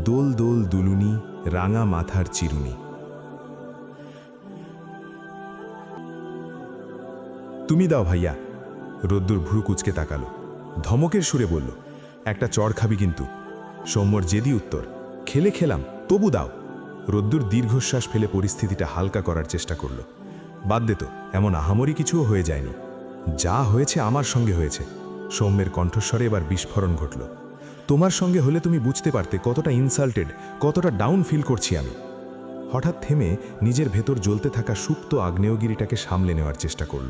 দোল দোল দুলুনি, রাঙা মাথার চিরুনি। তুমি দাও ভাইয়া। রোদ্দুর ভ্রু কুচকে তাকালো, ধমকের সুরে বলল, একটা চড় খাবি কিন্তু। সৌম্যর জেদি উত্তর, খেলে খেলাম, তবু দাও। রোদ্দুর দীর্ঘশ্বাস ফেলে পরিস্থিতিটা হালকা করার চেষ্টা করল। বাদ দে তো, এমন আহামরি কিছুও হয়ে যায়নি। যা হয়েছে আমার সঙ্গে হয়েছে। সৌম্যের কণ্ঠস্বরে এবার বিস্ফোরণ ঘটল। তোমার সঙ্গে হলে তুমি বুঝতে পারতে কতটা ইনসাল্টেড, কতটা ডাউন ফিল করছি আমি। হঠাৎ থেমে নিজের ভেতর জ্বলতে থাকা সুপ্ত আগ্নেয়গিরিটাকে সামলে নেওয়ার চেষ্টা করল।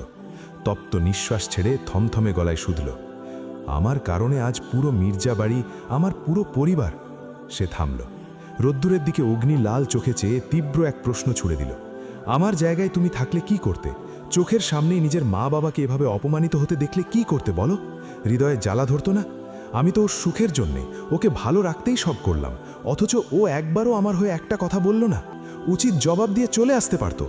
তপ্ত নিঃশ্বাস ছেড়ে থমথমে গলায় শুধল, আমার কারণে আজ পুরো মির্জা বাড়ি, আমার পুরো পরিবার। সে থামল। রোদ্দুরের দিকে অগ্নি লাল চোখে চেয়ে তীব্র এক প্রশ্ন ছুড়ে দিল, আমার জায়গায় তুমি থাকলে কি করতে? চোখের সামনেই নিজের মা বাবাকে এভাবে অপমানিত হতে দেখলে কি করতে বলো? হৃদয়ে জ্বালা ধরতো না? আমি তো ওর সুখের জন্যে, ওকে ভালো রাখতেই সব করলাম, অথচ ও একবারও আমার হয়ে একটা কথা বলল না। উচিত জবাব দিয়ে চলে আসতে পারত।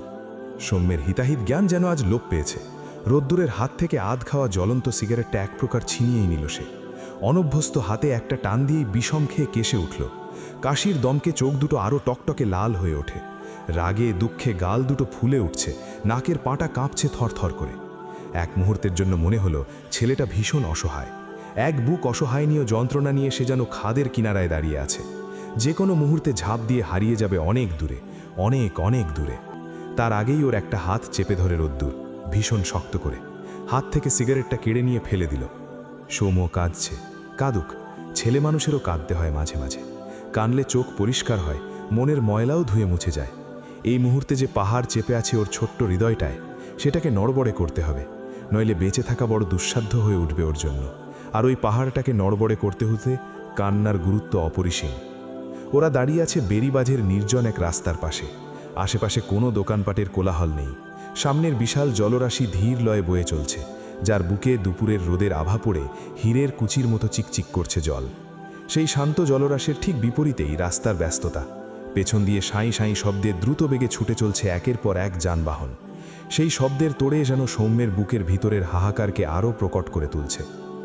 সৌম্যের হিতাহিত জ্ঞান যেন আজ লোপ পেয়েছে। রোদ্দুরের হাত থেকে আধ খাওয়া জ্বলন্ত সিগারেটটা এক প্রকার ছিনিয়েই নিল সে। অনভ্যস্ত হাতে একটা টান দিয়েই বিষম খেয়ে কেসে উঠল। কাশির দমকে চোখ দুটো আরও টকটকে লাল হয়ে ওঠে। রাগে দুঃখে গাল দুটো ফুলে উঠছে, নাকের পাটা কাঁপছে থরথর করে। এক মুহূর্তের জন্য মনে হলো ছেলেটা ভীষণ অসহায়। এক বুক অসহায়নীয় যন্ত্রণা নিয়ে সে যেন খাদের কিনারায় দাঁড়িয়ে আছে। যে কোনো মুহূর্তে ঝাঁপ দিয়ে হারিয়ে যাবে অনেক দূরে, অনেক অনেক দূরে। তার আগেই ওর একটা হাত চেপে ধরে রোদ্দুর, ভীষণ শক্ত করে। হাত থেকে সিগারেটটা কেড়ে নিয়ে ফেলে দিল। সৌম্য কাঁদছে, কাঁদুক, ছেলে মানুষেরও কাঁদতে হয় মাঝে মাঝে। কানলে চোখ পরিষ্কার হয়, মনের ময়লাও ধুয়ে মুছে যায়। এই মুহূর্তে যে পাহাড় চেপে আছে ওর ছোট্ট হৃদয়টায়, সেটাকে নড়বড়ে করতে হবে, নইলে বেঁচে থাকা বড় দুঃসাধ্য হয়ে উঠবে ওর জন্য। আর ওই পাহাড়টাকে নড়বড়ে করতে হতে কান্নার গুরুত্ব অপরিসীম। ওরা দাঁড়িয়ে আছে বেরিবাজের নির্জন এক রাস্তার পাশে। আশেপাশে কোনো দোকানপাটের কোলাহল নেই। সামনের বিশাল জলরাশি ধীর লয়ে বয়ে চলছে, যার বুকে দুপুরের রোদের আভা পড়ে হীরের কুচির মতো চিকচিক করছে জল। সেই শান্ত জলরাশির ঠিক বিপরীতেই রাস্তার ব্যস্ততা। পেছন দিয়ে সাঁই সাঁই শব্দে দ্রুত বেগে ছুটে চলছে একের পর এক যানবাহন। সেই শব্দের তোড়ে যেন সৌম্যের বুকের ভিতরের হাহাকারকে আরও প্রকট করে তুলছে।